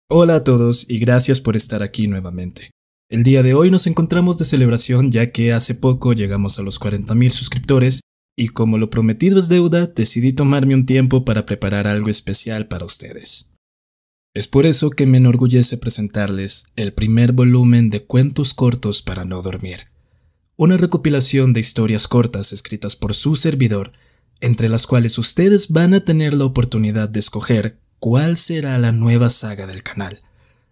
Hola a todos y gracias por estar aquí nuevamente. El día de hoy nos encontramos de celebración ya que hace poco llegamos a los 40,000 suscriptores y como lo prometido es deuda, decidí tomarme un tiempo para preparar algo especial para ustedes. Es por eso que me enorgullece presentarles el primer volumen de Cuentos Cortos para No Dormir, una recopilación de historias cortas escritas por su servidor, entre las cuales ustedes van a tener la oportunidad de escoger cuál será la nueva saga del canal.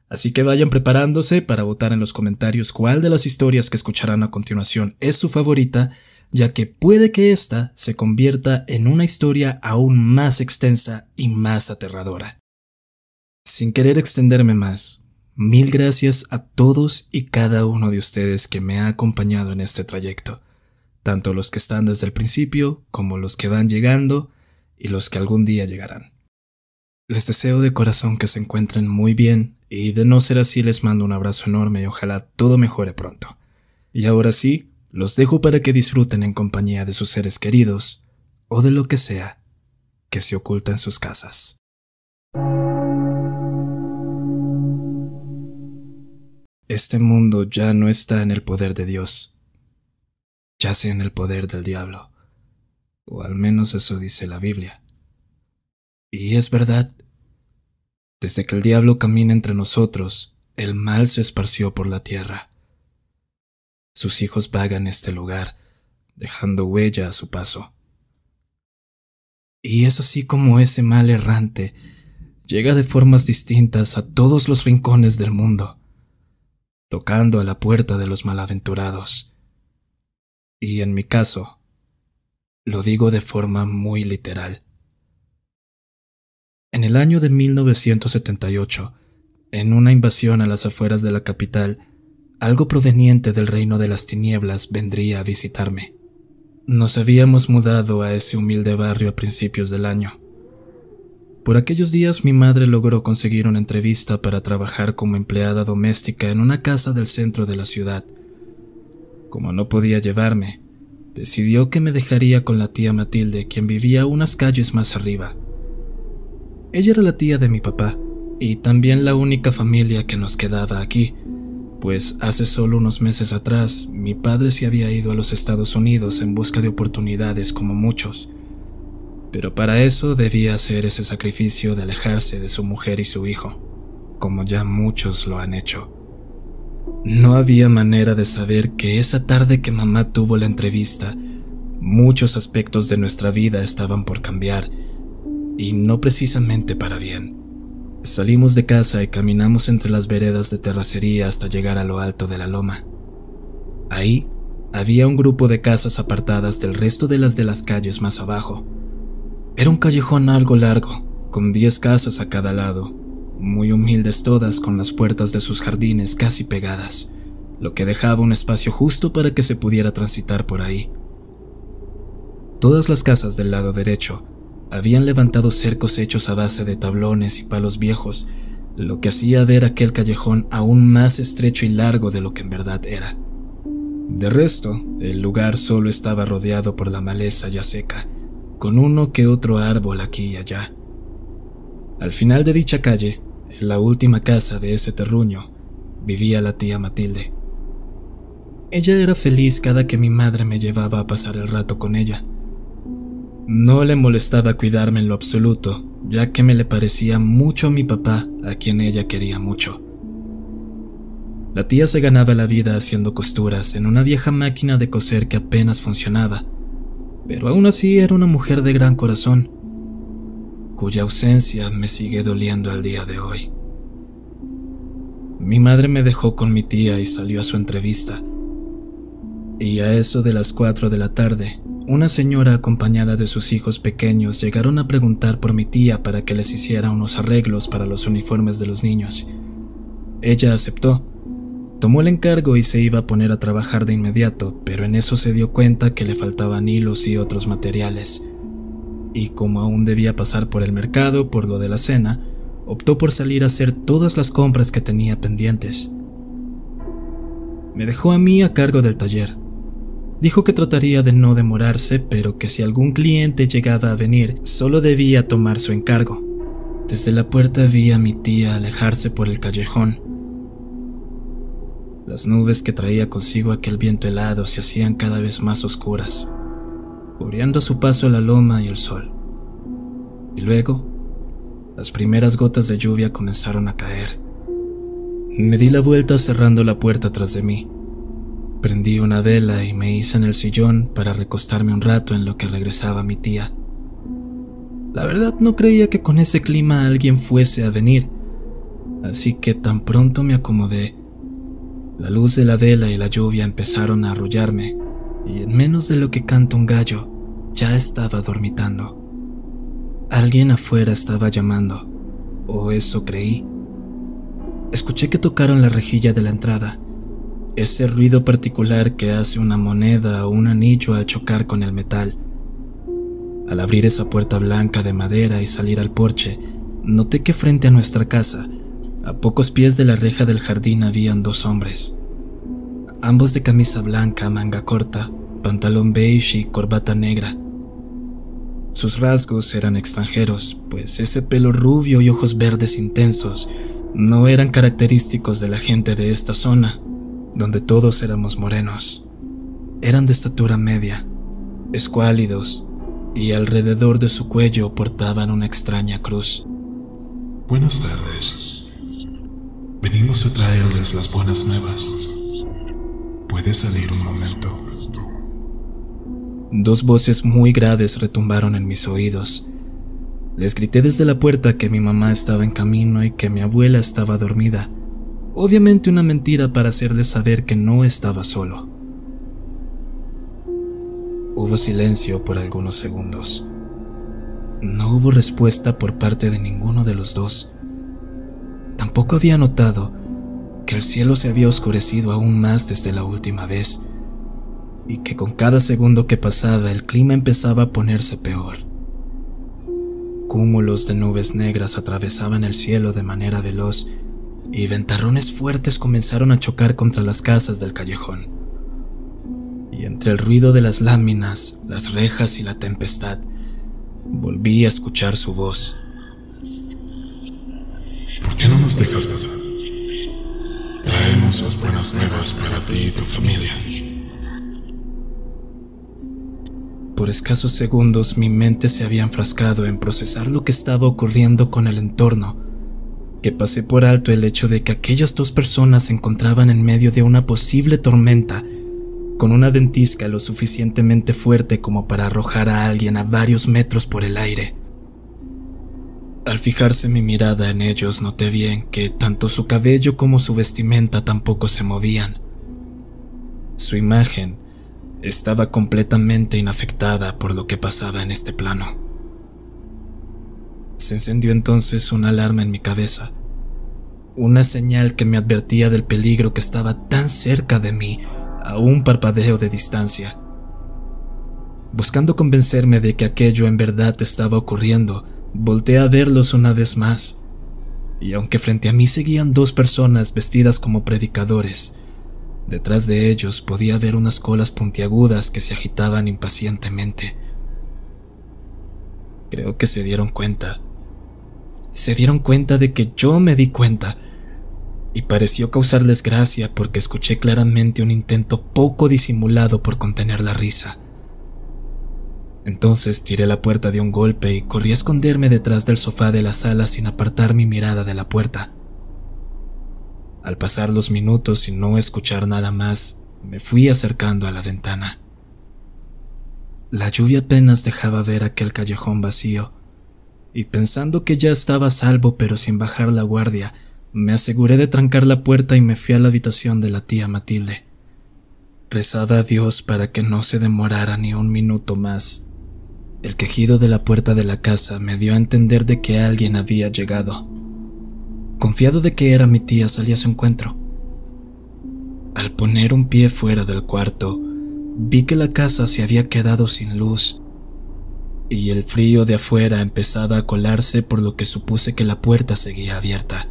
Así que vayan preparándose para votar en los comentarios cuál de las historias que escucharán a continuación es su favorita, ya que puede que esta se convierta en una historia aún más extensa y más aterradora. Sin querer extenderme más, mil gracias a todos y cada uno de ustedes que me ha acompañado en este trayecto, tanto los que están desde el principio como los que van llegando y los que algún día llegarán. Les deseo de corazón que se encuentren muy bien y de no ser así les mando un abrazo enorme y ojalá todo mejore pronto. Y ahora sí, los dejo para que disfruten en compañía de sus seres queridos o de lo que sea que se oculta en sus casas. Este mundo ya no está en el poder de Dios, yace en el poder del diablo, o al menos eso dice la Biblia. Y es verdad. Desde que el diablo camina entre nosotros, el mal se esparció por la tierra. Sus hijos vagan este lugar, dejando huella a su paso. Y es así como ese mal errante llega de formas distintas a todos los rincones del mundo, tocando a la puerta de los malaventurados. Y en mi caso, lo digo de forma muy literal. En el año de 1978, en una invasión a las afueras de la capital, algo proveniente del reino de las tinieblas vendría a visitarme. Nos habíamos mudado a ese humilde barrio a principios del año. Por aquellos días mi madre logró conseguir una entrevista para trabajar como empleada doméstica en una casa del centro de la ciudad. Como no podía llevarme, decidió que me dejaría con la tía Matilde, quien vivía unas calles más arriba. Ella era la tía de mi papá, y también la única familia que nos quedaba aquí, pues hace solo unos meses atrás mi padre se había ido a los Estados Unidos en busca de oportunidades como muchos, pero para eso debía hacer ese sacrificio de alejarse de su mujer y su hijo, como ya muchos lo han hecho. No había manera de saber que esa tarde que mamá tuvo la entrevista, muchos aspectos de nuestra vida estaban por cambiar, y no precisamente para bien. Salimos de casa y caminamos entre las veredas de terracería hasta llegar a lo alto de la loma. Ahí había un grupo de casas apartadas del resto de las calles más abajo. Era un callejón algo largo, con 10 casas a cada lado, muy humildes todas con las puertas de sus jardines casi pegadas, lo que dejaba un espacio justo para que se pudiera transitar por ahí. Todas las casas del lado derecho habían levantado cercos hechos a base de tablones y palos viejos, lo que hacía ver aquel callejón aún más estrecho y largo de lo que en verdad era. De resto, el lugar solo estaba rodeado por la maleza ya seca, con uno que otro árbol aquí y allá. Al final de dicha calle, en la última casa de ese terruño, vivía la tía Matilde. Ella era feliz cada que mi madre me llevaba a pasar el rato con ella. No le molestaba cuidarme en lo absoluto, ya que me le parecía mucho a mi papá, a quien ella quería mucho. La tía se ganaba la vida haciendo costuras en una vieja máquina de coser que apenas funcionaba, pero aún así era una mujer de gran corazón, cuya ausencia me sigue doliendo al día de hoy. Mi madre me dejó con mi tía y salió a su entrevista, y a eso de las 4 de la tarde, una señora acompañada de sus hijos pequeños llegaron a preguntar por mi tía para que les hiciera unos arreglos para los uniformes de los niños. Ella aceptó, tomó el encargo y se iba a poner a trabajar de inmediato, pero en eso se dio cuenta que le faltaban hilos y otros materiales. Y como aún debía pasar por el mercado por lo de la cena, optó por salir a hacer todas las compras que tenía pendientes. Me dejó a mí a cargo del taller. Dijo que trataría de no demorarse, pero que si algún cliente llegaba a venir, solo debía tomar su encargo. Desde la puerta vi a mi tía alejarse por el callejón. Las nubes que traía consigo aquel viento helado se hacían cada vez más oscuras, cubriendo a su paso la loma y el sol. Y luego, las primeras gotas de lluvia comenzaron a caer. Me di la vuelta cerrando la puerta tras de mí. Prendí una vela y me hice en el sillón para recostarme un rato en lo que regresaba mi tía. La verdad no creía que con ese clima alguien fuese a venir, así que tan pronto me acomodé. La luz de la vela y la lluvia empezaron a arrullarme, y en menos de lo que canta un gallo, ya estaba dormitando. Alguien afuera estaba llamando, o eso creí. Escuché que tocaron la rejilla de la entrada, ese ruido particular que hace una moneda o un anillo al chocar con el metal. Al abrir esa puerta blanca de madera y salir al porche, noté que frente a nuestra casa, a pocos pies de la reja del jardín, habían dos hombres, ambos de camisa blanca, manga corta, pantalón beige y corbata negra. Sus rasgos eran extranjeros, pues ese pelo rubio y ojos verdes intensos no eran característicos de la gente de esta zona, donde todos éramos morenos. Eran de estatura media, escuálidos, y alrededor de su cuello portaban una extraña cruz. Buenas tardes. Venimos a traerles las buenas nuevas. ¿Puede salir un momento? Dos voces muy graves retumbaron en mis oídos. Les grité desde la puerta que mi mamá estaba en camino y que mi abuela estaba dormida. Obviamente una mentira para hacerles saber que no estaba solo. Hubo silencio por algunos segundos. No hubo respuesta por parte de ninguno de los dos. Tampoco había notado que el cielo se había oscurecido aún más desde la última vez, y que con cada segundo que pasaba el clima empezaba a ponerse peor. Cúmulos de nubes negras atravesaban el cielo de manera veloz, y ventarrones fuertes comenzaron a chocar contra las casas del callejón. Y entre el ruido de las láminas, las rejas y la tempestad, volví a escuchar su voz. ¿Por qué no nos dejas pasar? Traemos las buenas nuevas para ti y tu familia. Por escasos segundos mi mente se había enfrascado en procesar lo que estaba ocurriendo con el entorno, que pasé por alto el hecho de que aquellas dos personas se encontraban en medio de una posible tormenta, con una ventisca lo suficientemente fuerte como para arrojar a alguien a varios metros por el aire. Al fijarse mi mirada en ellos, noté bien que tanto su cabello como su vestimenta tampoco se movían. Su imagen estaba completamente inafectada por lo que pasaba en este plano. Se encendió entonces una alarma en mi cabeza, una señal que me advertía del peligro que estaba tan cerca de mí, a un parpadeo de distancia. Buscando convencerme de que aquello en verdad estaba ocurriendo, volteé a verlos una vez más, y aunque frente a mí seguían dos personas vestidas como predicadores, detrás de ellos podía ver unas colas puntiagudas que se agitaban impacientemente. Creo que se dieron cuenta. Se dieron cuenta de que yo me di cuenta, y pareció causarles gracia porque escuché claramente un intento poco disimulado por contener la risa. Entonces tiré la puerta de un golpe y corrí a esconderme detrás del sofá de la sala sin apartar mi mirada de la puerta. Al pasar los minutos y no escuchar nada más, me fui acercando a la ventana. La lluvia apenas dejaba ver aquel callejón vacío, y pensando que ya estaba a salvo pero sin bajar la guardia, me aseguré de trancar la puerta y me fui a la habitación de la tía Matilde. Rezaba a Dios para que no se demorara ni un minuto más. El quejido de la puerta de la casa me dio a entender de que alguien había llegado. Confiado de que era mi tía, salí a su encuentro. Al poner un pie fuera del cuarto, vi que la casa se había quedado sin luz. y el frío de afuera empezaba a colarse, por lo que supuse que la puerta seguía abierta.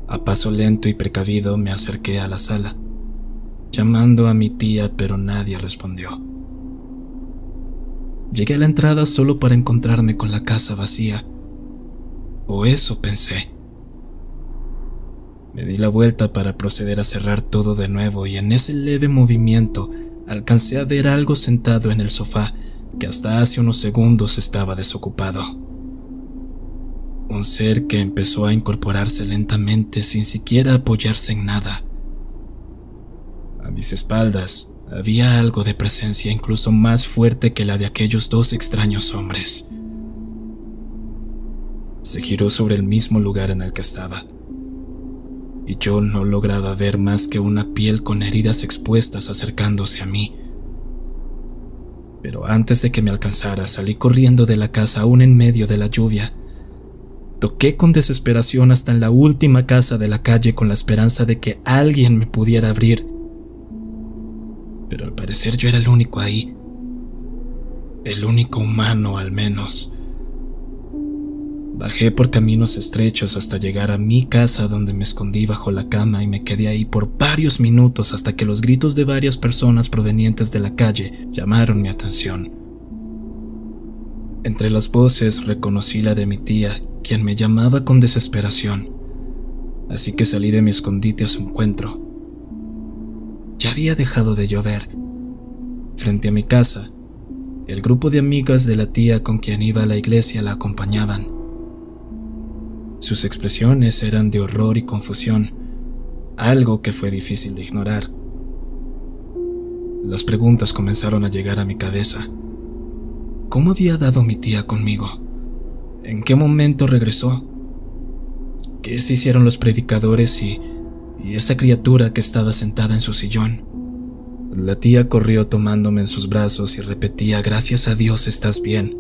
A paso lento y precavido me acerqué a la sala, llamando a mi tía, pero nadie respondió. Llegué a la entrada solo para encontrarme con la casa vacía, o eso pensé. Me di la vuelta para proceder a cerrar todo de nuevo, y en ese leve movimiento alcancé a ver algo sentado en el sofá que hasta hace unos segundos estaba desocupado. Un ser que empezó a incorporarse lentamente sin siquiera apoyarse en nada. A mis espaldas había algo de presencia incluso más fuerte que la de aquellos dos extraños hombres. Se giró sobre el mismo lugar en el que estaba, y yo no lograba ver más que una piel con heridas expuestas acercándose a mí. Pero antes de que me alcanzara, salí corriendo de la casa aún en medio de la lluvia. Toqué con desesperación hasta en la última casa de la calle con la esperanza de que alguien me pudiera abrir. Pero al parecer yo era el único ahí. El único humano, al menos. Bajé por caminos estrechos hasta llegar a mi casa, donde me escondí bajo la cama y me quedé ahí por varios minutos hasta que los gritos de varias personas provenientes de la calle llamaron mi atención. Entre las voces reconocí la de mi tía, quien me llamaba con desesperación, así que salí de mi escondite a su encuentro. Ya había dejado de llover. Frente a mi casa, el grupo de amigas de la tía con quien iba a la iglesia la acompañaban. Sus expresiones eran de horror y confusión, algo que fue difícil de ignorar. Las preguntas comenzaron a llegar a mi cabeza. ¿Cómo había dado mi tía conmigo? ¿En qué momento regresó? ¿Qué se hicieron los predicadores y esa criatura que estaba sentada en su sillón? La tía corrió tomándome en sus brazos y repetía: «Gracias a Dios estás bien»,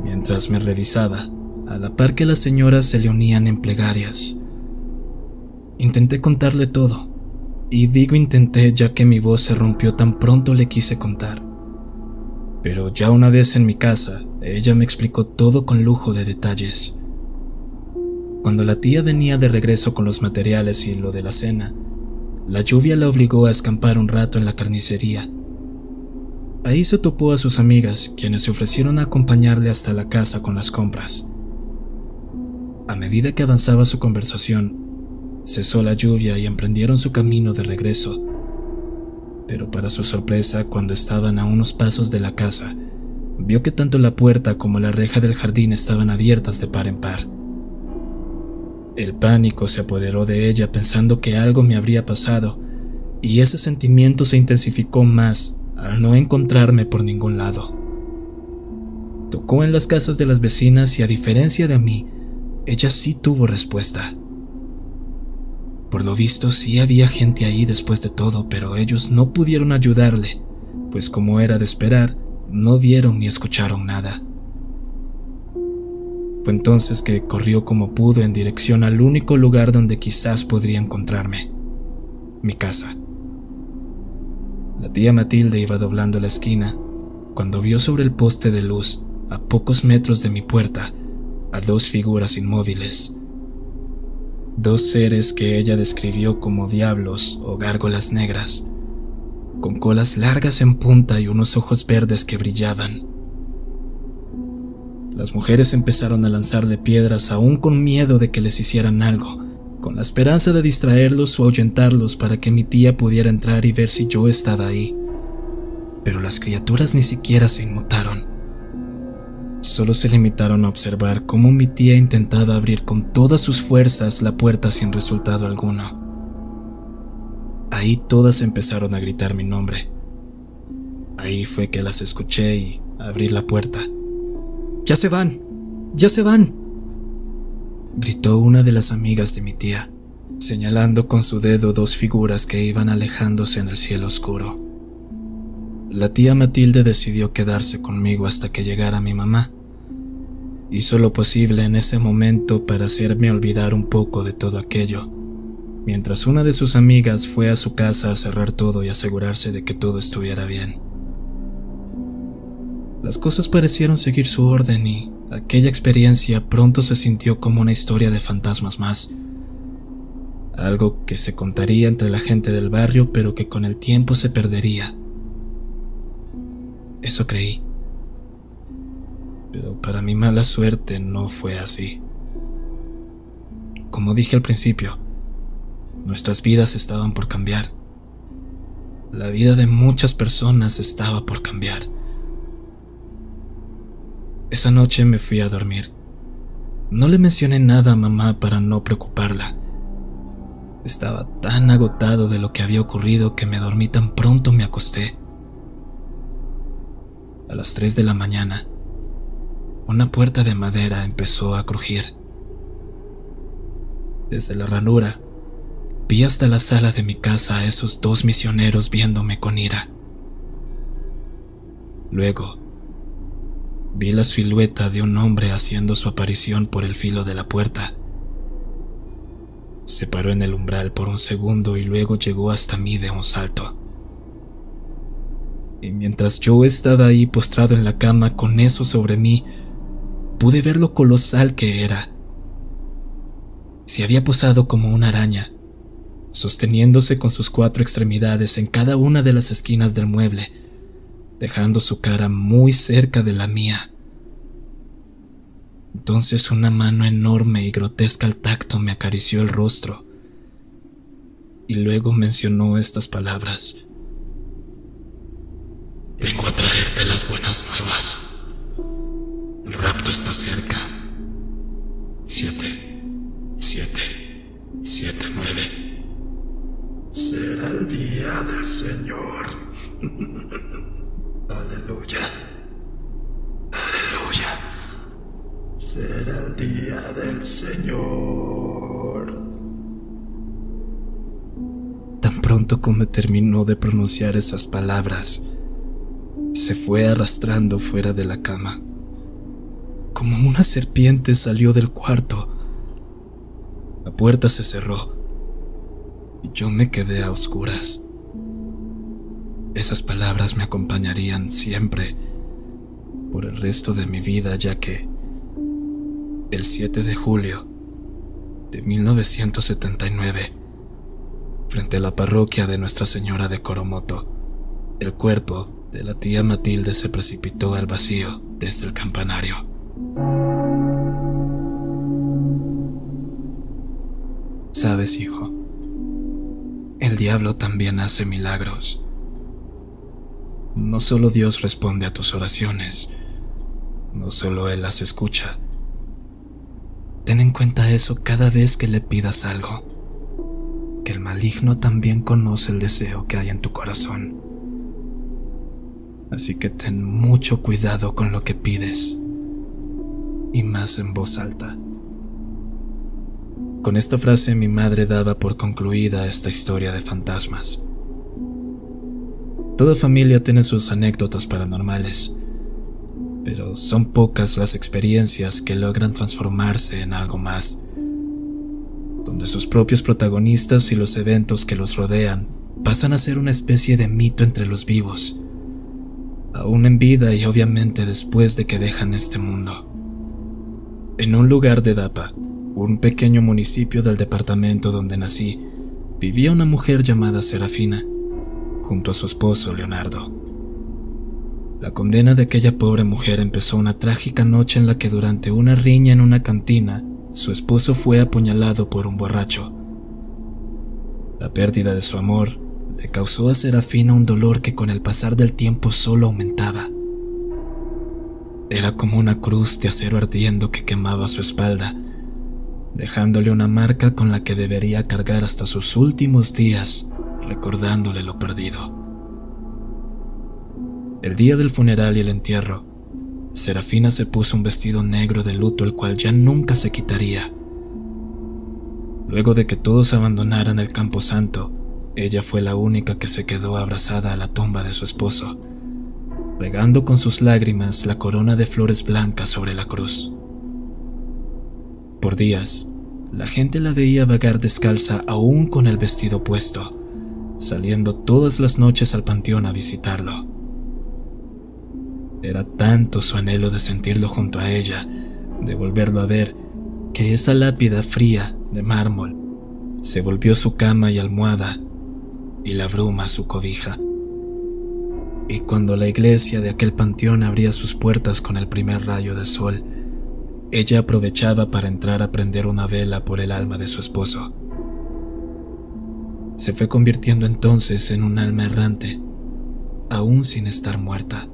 mientras me revisaba, a la par que las señoras se le unían en plegarias. Intenté contarle todo, y digo intenté ya que mi voz se rompió tan pronto le quise contar. Pero ya una vez en mi casa, ella me explicó todo con lujo de detalles. Cuando la tía venía de regreso con los materiales y lo de la cena, la lluvia la obligó a escampar un rato en la carnicería. Ahí se topó a sus amigas, quienes se ofrecieron a acompañarle hasta la casa con las compras. A medida que avanzaba su conversación, cesó la lluvia y emprendieron su camino de regreso. Pero para su sorpresa, cuando estaban a unos pasos de la casa, vio que tanto la puerta como la reja del jardín estaban abiertas de par en par. El pánico se apoderó de ella pensando que algo me habría pasado, y ese sentimiento se intensificó más al no encontrarme por ningún lado. Tocó en las casas de las vecinas y, a diferencia de mí, ella sí tuvo respuesta. Por lo visto sí había gente ahí después de todo, pero ellos no pudieron ayudarle, pues como era de esperar, no vieron ni escucharon nada. Fue entonces que corrió como pudo en dirección al único lugar donde quizás podría encontrarme: mi casa. La tía Matilde iba doblando la esquina cuando vio sobre el poste de luz, a pocos metros de mi puerta, a dos figuras inmóviles. Dos seres que ella describió como diablos o gárgolas negras, con colas largas en punta y unos ojos verdes que brillaban. Las mujeres empezaron a lanzarle piedras, aún con miedo de que les hicieran algo, con la esperanza de distraerlos o ahuyentarlos para que mi tía pudiera entrar y ver si yo estaba ahí. Pero las criaturas ni siquiera se inmutaron. Solo se limitaron a observar cómo mi tía intentaba abrir con todas sus fuerzas la puerta sin resultado alguno. Ahí todas empezaron a gritar mi nombre. Ahí fue que las escuché y abrí la puerta. «¡Ya se van! ¡Ya se van!», gritó una de las amigas de mi tía, señalando con su dedo dos figuras que iban alejándose en el cielo oscuro. La tía Matilde decidió quedarse conmigo hasta que llegara mi mamá. Hizo lo posible en ese momento para hacerme olvidar un poco de todo aquello, mientras una de sus amigas fue a su casa a cerrar todo y asegurarse de que todo estuviera bien. Las cosas parecieron seguir su orden y aquella experiencia pronto se sintió como una historia de fantasmas más. Algo que se contaría entre la gente del barrio, pero que con el tiempo se perdería. Eso creí. Pero para mi mala suerte no fue así. Como dije al principio, nuestras vidas estaban por cambiar. La vida de muchas personas estaba por cambiar. Esa noche me fui a dormir. No le mencioné nada a mamá para no preocuparla. Estaba tan agotado de lo que había ocurrido que me dormí tan pronto me acosté. A las 3 de la mañana, una puerta de madera empezó a crujir. Desde la ranura, vi hasta la sala de mi casa a esos 2 misioneros viéndome con ira. Luego, vi la silueta de un hombre haciendo su aparición por el filo de la puerta. Se paró en el umbral por un segundo y luego llegó hasta mí de un salto. Y mientras yo estaba ahí postrado en la cama con eso sobre mí, pude ver lo colosal que era. Se había posado como una araña, sosteniéndose con sus 4 extremidades en cada una de las esquinas del mueble, dejando su cara muy cerca de la mía. Entonces una mano enorme y grotesca al tacto me acarició el rostro y luego mencionó estas palabras: Vengo a traerte las buenas nuevas. El rapto está cerca. 7, 7, 7, 9. Será el día del Señor. Aleluya. Aleluya. Será el día del Señor. Tan pronto como terminó de pronunciar esas palabras, se fue arrastrando fuera de la cama. Como una serpiente salió del cuarto. La puerta se cerró y yo me quedé a oscuras. Esas palabras me acompañarían siempre por el resto de mi vida, ya que el 7 de julio de 1979, frente a la parroquia de Nuestra Señora de Coromoto, el cuerpo de la tía Matilde se precipitó al vacío desde el campanario. Sabes, hijo, el diablo también hace milagros. No solo Dios responde a tus oraciones, no solo Él las escucha. Ten en cuenta eso cada vez que le pidas algo, que el maligno también conoce el deseo que hay en tu corazón. Así que ten mucho cuidado con lo que pides, y más en voz alta. Con esta frase mi madre daba por concluida esta historia de fantasmas. Toda familia tiene sus anécdotas paranormales, pero son pocas las experiencias que logran transformarse en algo más, donde sus propios protagonistas y los eventos que los rodean pasan a ser una especie de mito entre los vivos, aún en vida y obviamente después de que dejan este mundo. En un lugar de Dapa, un pequeño municipio del departamento donde nací, vivía una mujer llamada Serafina, junto a su esposo Leonardo. La condena de aquella pobre mujer empezó una trágica noche en la que durante una riña en una cantina, su esposo fue apuñalado por un borracho. La pérdida de su amor le causó a Serafina un dolor que con el pasar del tiempo solo aumentaba. Era como una cruz de acero ardiendo que quemaba su espalda, dejándole una marca con la que debería cargar hasta sus últimos días, recordándole lo perdido. El día del funeral y el entierro, Serafina se puso un vestido negro de luto el cual ya nunca se quitaría. Luego de que todos abandonaran el camposanto, ella fue la única que se quedó abrazada a la tumba de su esposo, regando con sus lágrimas la corona de flores blancas sobre la cruz. Por días, la gente la veía vagar descalza aún con el vestido puesto, saliendo todas las noches al panteón a visitarlo. Era tanto su anhelo de sentirlo junto a ella, de volverlo a ver, que esa lápida fría de mármol se volvió su cama y almohada y la bruma su cobija. Y cuando la iglesia de aquel panteón abría sus puertas con el primer rayo de sol, ella aprovechaba para entrar a prender una vela por el alma de su esposo. Se fue convirtiendo entonces en un alma errante, aún sin estar muerta.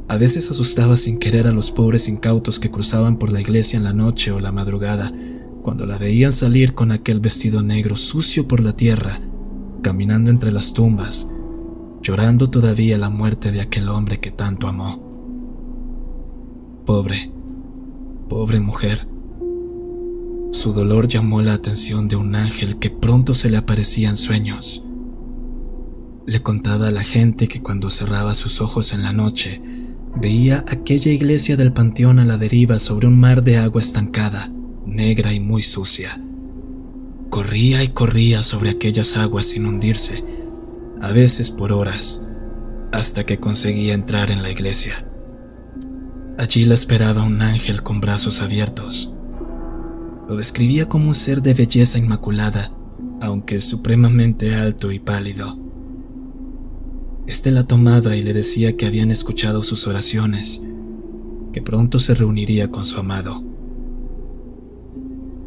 A veces asustaba sin querer a los pobres incautos que cruzaban por la iglesia en la noche o la madrugada, cuando la veían salir con aquel vestido negro sucio por la tierra, caminando entre las tumbas, llorando todavía la muerte de aquel hombre que tanto amó. Pobre mujer. Su dolor llamó la atención de un ángel que pronto se le aparecía en sueños. Le contaba a la gente que cuando cerraba sus ojos en la noche, veía aquella iglesia del panteón a la deriva sobre un mar de agua estancada, negra y muy sucia. Corría y corría sobre aquellas aguas sin hundirse, a veces por horas, hasta que conseguía entrar en la iglesia. Allí la esperaba un ángel con brazos abiertos. Lo describía como un ser de belleza inmaculada, aunque supremamente alto y pálido. Este la tomaba y le decía que habían escuchado sus oraciones, que pronto se reuniría con su amado.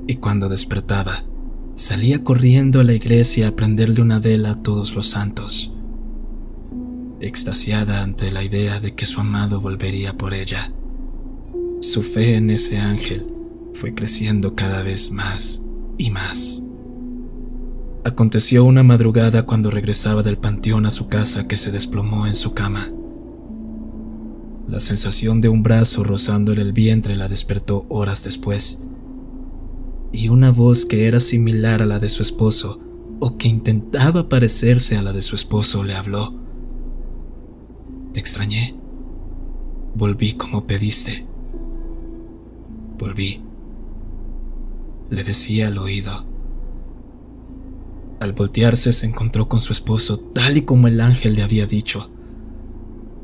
Y cuando despertaba, salía corriendo a la iglesia a prenderle una vela a todos los santos, extasiada ante la idea de que su amado volvería por ella. Su fe en ese ángel fue creciendo cada vez más y más. Aconteció una madrugada cuando regresaba del panteón a su casa que se desplomó en su cama. La sensación de un brazo rozándole el vientre la despertó horas después, y una voz que era similar a la de su esposo, o que intentaba parecerse a la de su esposo, le habló. «Te extrañé. Volví como pediste. Volví», le decía al oído. Al voltearse se encontró con su esposo tal y como el ángel le había dicho.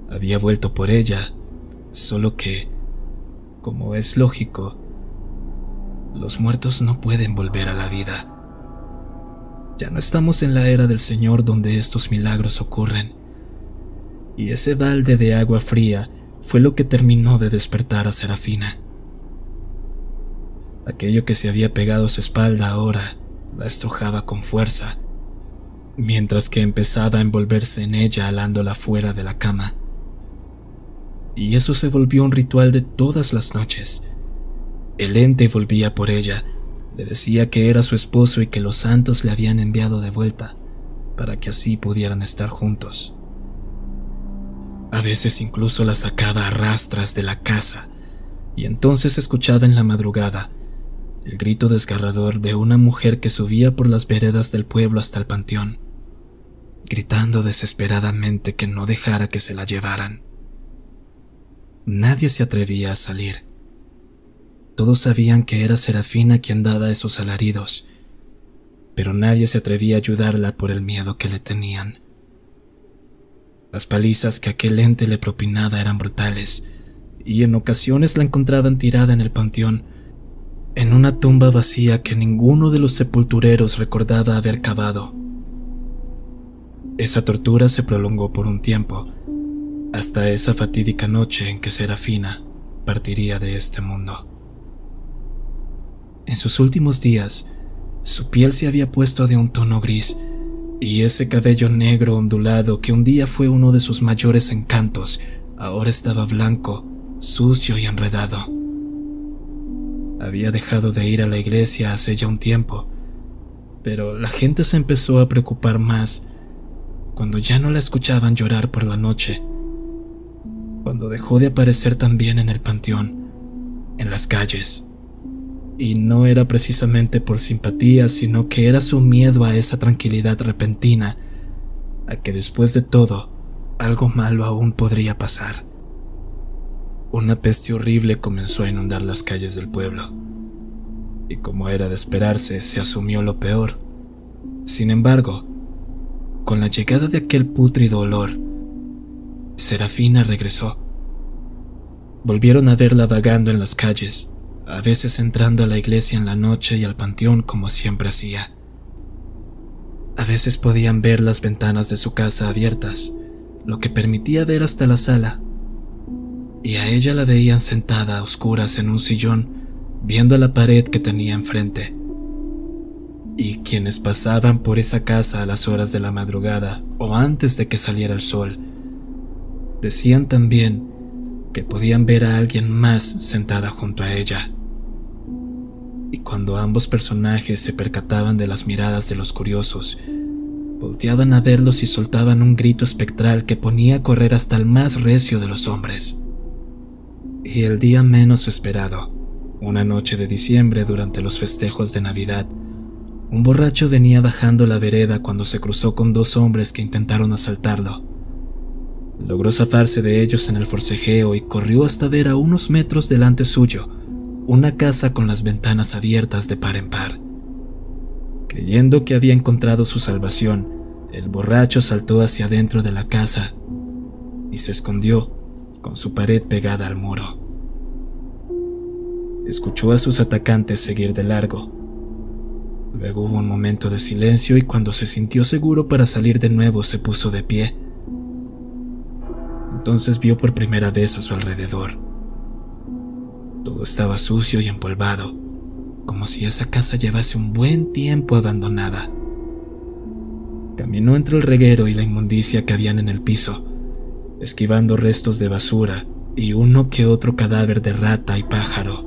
Había vuelto por ella, solo que, como es lógico, los muertos no pueden volver a la vida. Ya no estamos en la era del Señor donde estos milagros ocurren, y ese balde de agua fría fue lo que terminó de despertar a Serafina. Aquello que se había pegado a su espalda ahora la estrujaba con fuerza, mientras que empezaba a envolverse en ella alándola fuera de la cama. Y eso se volvió un ritual de todas las noches. El ente volvía por ella, le decía que era su esposo y que los santos le habían enviado de vuelta, para que así pudieran estar juntos. A veces incluso la sacaba a rastras de la casa, y entonces escuchaba en la madrugada el grito desgarrador de una mujer que subía por las veredas del pueblo hasta el panteón, gritando desesperadamente que no dejara que se la llevaran. Nadie se atrevía a salir. Todos sabían que era Serafina quien daba esos alaridos, pero nadie se atrevía a ayudarla por el miedo que le tenían. Las palizas que aquel ente le propinaba eran brutales, y en ocasiones la encontraban tirada en el panteón, en una tumba vacía que ninguno de los sepultureros recordaba haber cavado. Esa tortura se prolongó por un tiempo, hasta esa fatídica noche en que Serafina partiría de este mundo. En sus últimos días, su piel se había puesto de un tono gris, y ese cabello negro ondulado que un día fue uno de sus mayores encantos, ahora estaba blanco, sucio y enredado. Había dejado de ir a la iglesia hace ya un tiempo, pero la gente se empezó a preocupar más cuando ya no la escuchaban llorar por la noche, cuando dejó de aparecer también en el panteón, en las calles. Y no era precisamente por simpatía, sino que era su miedo a esa tranquilidad repentina, a que después de todo, algo malo aún podría pasar. Una peste horrible comenzó a inundar las calles del pueblo, y como era de esperarse, se asumió lo peor. Sin embargo, con la llegada de aquel pútrido olor, Serafina regresó. Volvieron a verla vagando en las calles, a veces entrando a la iglesia en la noche y al panteón como siempre hacía. A veces podían ver las ventanas de su casa abiertas, lo que permitía ver hasta la sala, y a ella la veían sentada a oscuras en un sillón, viendo la pared que tenía enfrente. Y quienes pasaban por esa casa a las horas de la madrugada o antes de que saliera el sol, decían también que podían ver a alguien más sentada junto a ella. Y cuando ambos personajes se percataban de las miradas de los curiosos, volteaban a verlos y soltaban un grito espectral que ponía a correr hasta el más recio de los hombres. Y el día menos esperado, una noche de diciembre durante los festejos de Navidad, un borracho venía bajando la vereda cuando se cruzó con dos hombres que intentaron asaltarlo. Logró zafarse de ellos en el forcejeo y corrió hasta ver a unos metros delante suyo una casa con las ventanas abiertas de par en par. Creyendo que había encontrado su salvación, el borracho saltó hacia adentro de la casa y se escondió con su pared pegada al muro. Escuchó a sus atacantes seguir de largo. Luego hubo un momento de silencio y cuando se sintió seguro para salir de nuevo se puso de pie. Entonces vio por primera vez a su alrededor. Todo estaba sucio y empolvado, como si esa casa llevase un buen tiempo abandonada. Caminó entre el reguero y la inmundicia que habían en el piso, esquivando restos de basura y uno que otro cadáver de rata y pájaro.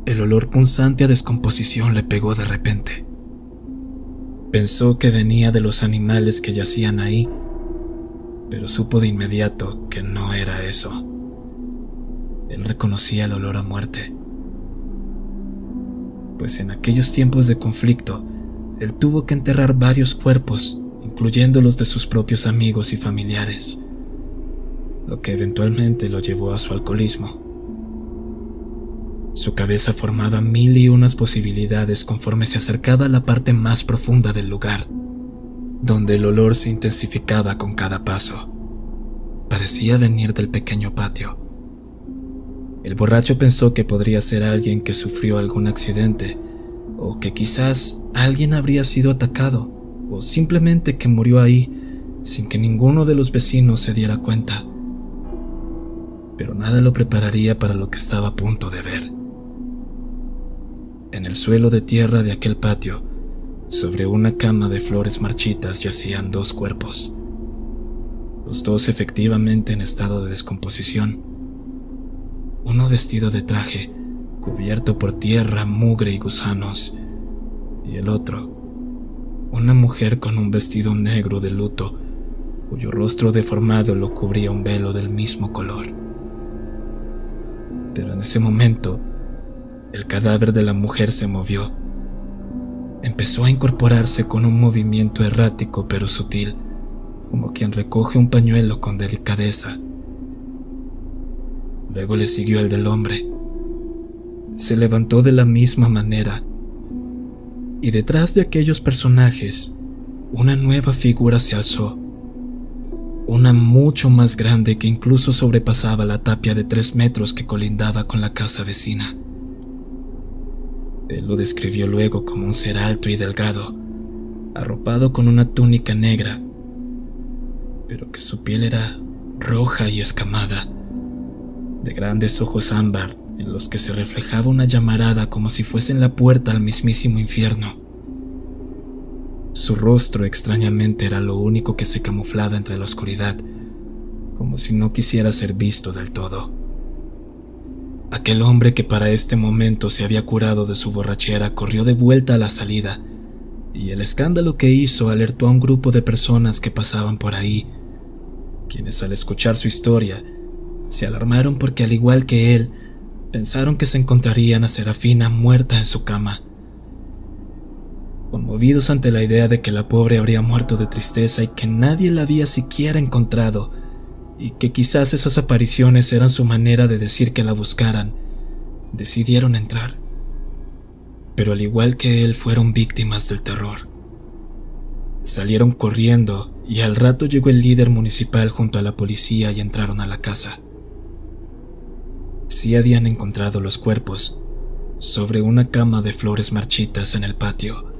El olor punzante a descomposición le pegó de repente. Pensó que venía de los animales que yacían ahí, pero supo de inmediato que no era eso. Él reconocía el olor a muerte, pues en aquellos tiempos de conflicto, él tuvo que enterrar varios cuerpos, incluyendo los de sus propios amigos y familiares, lo que eventualmente lo llevó a su alcoholismo. Su cabeza formaba 1001 posibilidades conforme se acercaba a la parte más profunda del lugar, donde el olor se intensificaba con cada paso. Parecía venir del pequeño patio. El borracho pensó que podría ser alguien que sufrió algún accidente, o que quizás alguien habría sido atacado, o simplemente que murió ahí sin que ninguno de los vecinos se diera cuenta. Pero nada lo prepararía para lo que estaba a punto de ver. En el suelo de tierra de aquel patio, sobre una cama de flores marchitas, yacían dos cuerpos, los dos efectivamente en estado de descomposición. Uno vestido de traje, cubierto por tierra, mugre y gusanos, y el otro, una mujer con un vestido negro de luto, cuyo rostro deformado lo cubría un velo del mismo color. Pero en ese momento, el cadáver de la mujer se movió. Empezó a incorporarse con un movimiento errático pero sutil, como quien recoge un pañuelo con delicadeza. Luego le siguió el del hombre. Se levantó de la misma manera, y detrás de aquellos personajes, una nueva figura se alzó, una mucho más grande que incluso sobrepasaba la tapia de 3 metros que colindaba con la casa vecina. Él lo describió luego como un ser alto y delgado, arropado con una túnica negra, pero que su piel era roja y escamada, de grandes ojos ámbar en los que se reflejaba una llamarada como si fuesen la puerta al mismísimo infierno. Su rostro extrañamente era lo único que se camuflaba entre la oscuridad, como si no quisiera ser visto del todo. Aquel hombre que para este momento se había curado de su borrachera corrió de vuelta a la salida, y el escándalo que hizo alertó a un grupo de personas que pasaban por ahí, quienes al escuchar su historia se alarmaron porque al igual que él, pensaron que se encontrarían a Serafina muerta en su cama. Conmovidos ante la idea de que la pobre habría muerto de tristeza y que nadie la había siquiera encontrado, y que quizás esas apariciones eran su manera de decir que la buscaran, decidieron entrar. Pero al igual que él, fueron víctimas del terror. Salieron corriendo y al rato llegó el líder municipal junto a la policía y entraron a la casa. Sí habían encontrado los cuerpos sobre una cama de flores marchitas en el patio,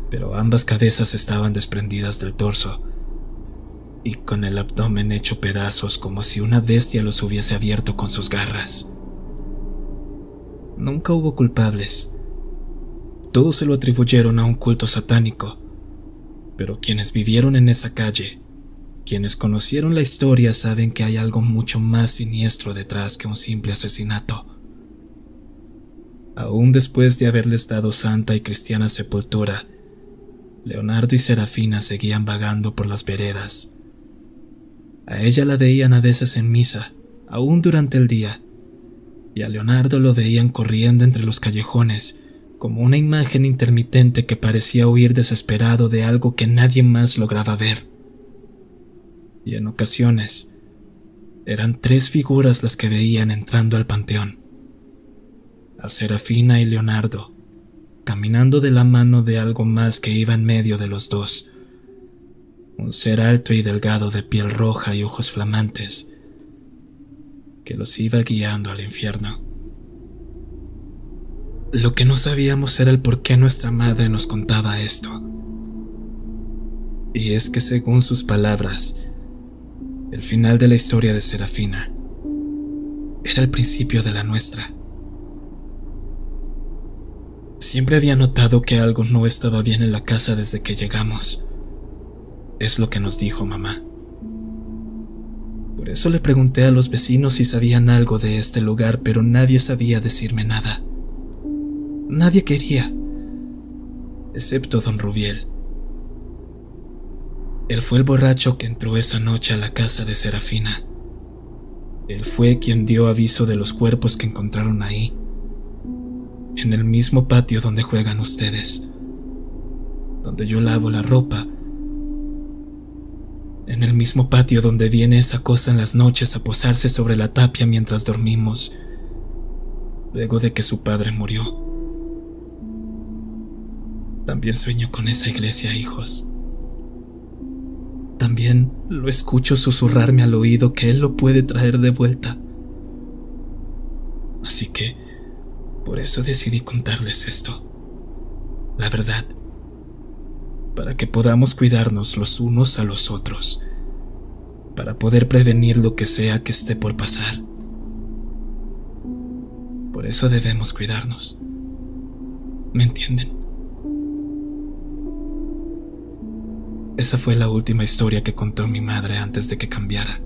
pero ambas cabezas estaban desprendidas del torso y con el abdomen hecho pedazos como si una bestia los hubiese abierto con sus garras. Nunca hubo culpables. Todos se lo atribuyeron a un culto satánico, pero quienes vivieron en esa calle, quienes conocieron la historia, saben que hay algo mucho más siniestro detrás que un simple asesinato. Aún después de haberles dado santa y cristiana sepultura, Leonardo y Serafina seguían vagando por las veredas. A ella la veían a veces en misa, aún durante el día, y a Leonardo lo veían corriendo entre los callejones, como una imagen intermitente que parecía huir desesperado de algo que nadie más lograba ver. Y en ocasiones, eran 3 figuras las que veían entrando al panteón: a Serafina y Leonardo, caminando de la mano de algo más que iba en medio de los dos, un ser alto y delgado de piel roja y ojos flamantes, que los iba guiando al infierno. Lo que no sabíamos era el por qué nuestra madre nos contaba esto. Y es que según sus palabras, el final de la historia de Serafina era el principio de la nuestra. Siempre había notado que algo no estaba bien en la casa desde que llegamos. Es lo que nos dijo mamá. Por eso le pregunté a los vecinos si sabían algo de este lugar, pero nadie sabía decirme nada. Nadie quería, excepto don Rubiel. Él fue el borracho que entró esa noche a la casa de Serafina. Él fue quien dio aviso de los cuerpos que encontraron ahí, en el mismo patio donde juegan ustedes, donde yo lavo la ropa, en el mismo patio donde viene esa cosa en las noches a posarse sobre la tapia mientras dormimos, luego de que su padre murió. También sueño con esa iglesia, hijos. También lo escucho susurrarme al oído que él lo puede traer de vuelta. Así que, por eso decidí contarles esto. La verdad, para que podamos cuidarnos los unos a los otros, para poder prevenir lo que sea que esté por pasar. Por eso debemos cuidarnos. ¿Me entienden? Esa fue la última historia que contó mi madre antes de que cambiara,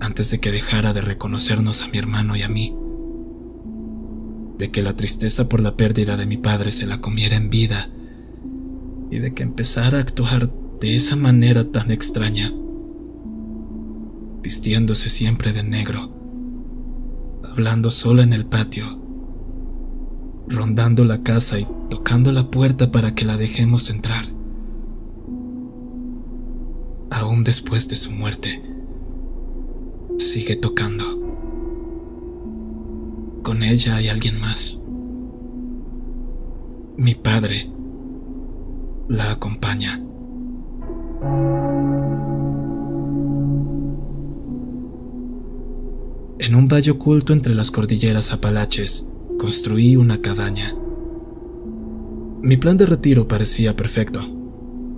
antes de que dejara de reconocernos a mi hermano y a mí, de que la tristeza por la pérdida de mi padre se la comiera en vida y de que empezara a actuar de esa manera tan extraña, vistiéndose siempre de negro, hablando sola en el patio, rondando la casa y tocando la puerta para que la dejemos entrar. Aún después de su muerte, sigue tocando. Con ella hay alguien más. Mi padre la acompaña. En un valle oculto entre las cordilleras Apalaches, construí una cabaña. Mi plan de retiro parecía perfecto.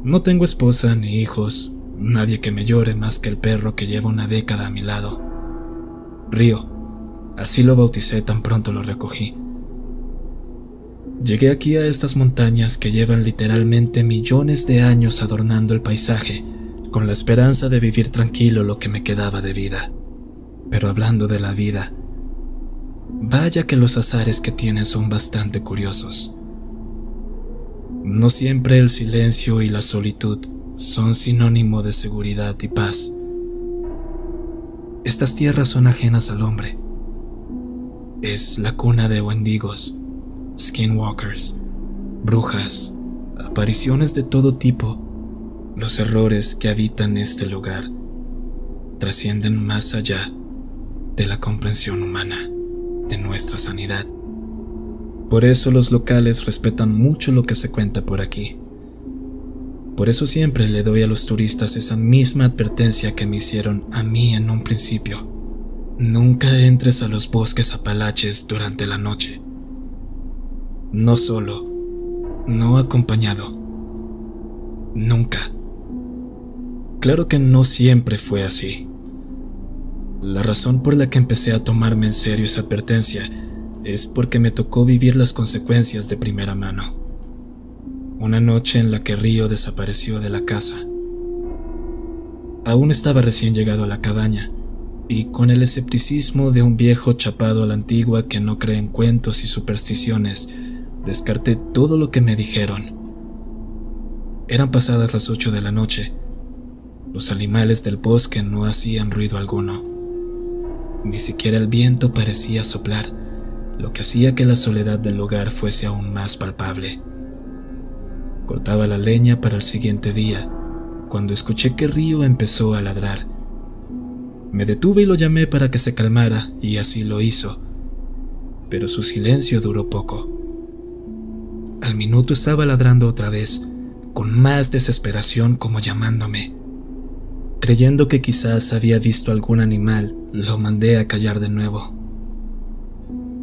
No tengo esposa ni hijos, nadie que me llore más que el perro que lleva una década a mi lado. Río, así lo bauticé tan pronto lo recogí. Llegué aquí a estas montañas que llevan literalmente millones de años adornando el paisaje, con la esperanza de vivir tranquilo lo que me quedaba de vida. Pero hablando de la vida, vaya que los azares que tienen son bastante curiosos. No siempre el silencio y la solitud son sinónimo de seguridad y paz. Estas tierras son ajenas al hombre. Es la cuna de wendigos, skinwalkers, brujas, apariciones de todo tipo. Los errores que habitan este lugar trascienden más allá de la comprensión humana, de nuestra sanidad. Por eso los locales respetan mucho lo que se cuenta por aquí. Por eso siempre le doy a los turistas esa misma advertencia que me hicieron a mí en un principio. Nunca entres a los bosques apalaches durante la noche. No solo, no acompañado. Nunca. Claro que no siempre fue así. La razón por la que empecé a tomarme en serio esa advertencia es porque me tocó vivir las consecuencias de primera mano. Una noche en la que Río desapareció de la casa. Aún estaba recién llegado a la cabaña, y con el escepticismo de un viejo chapado a la antigua que no cree en cuentos y supersticiones, descarté todo lo que me dijeron. Eran pasadas las 8 de la noche. Los animales del bosque no hacían ruido alguno. Ni siquiera el viento parecía soplar, lo que hacía que la soledad del lugar fuese aún más palpable. Cortaba la leña para el siguiente día, cuando escuché que Río empezó a ladrar. Me detuve y lo llamé para que se calmara, y así lo hizo. Pero su silencio duró poco. Al minuto estaba ladrando otra vez, con más desesperación, como llamándome. Creyendo que quizás había visto algún animal, lo mandé a callar de nuevo.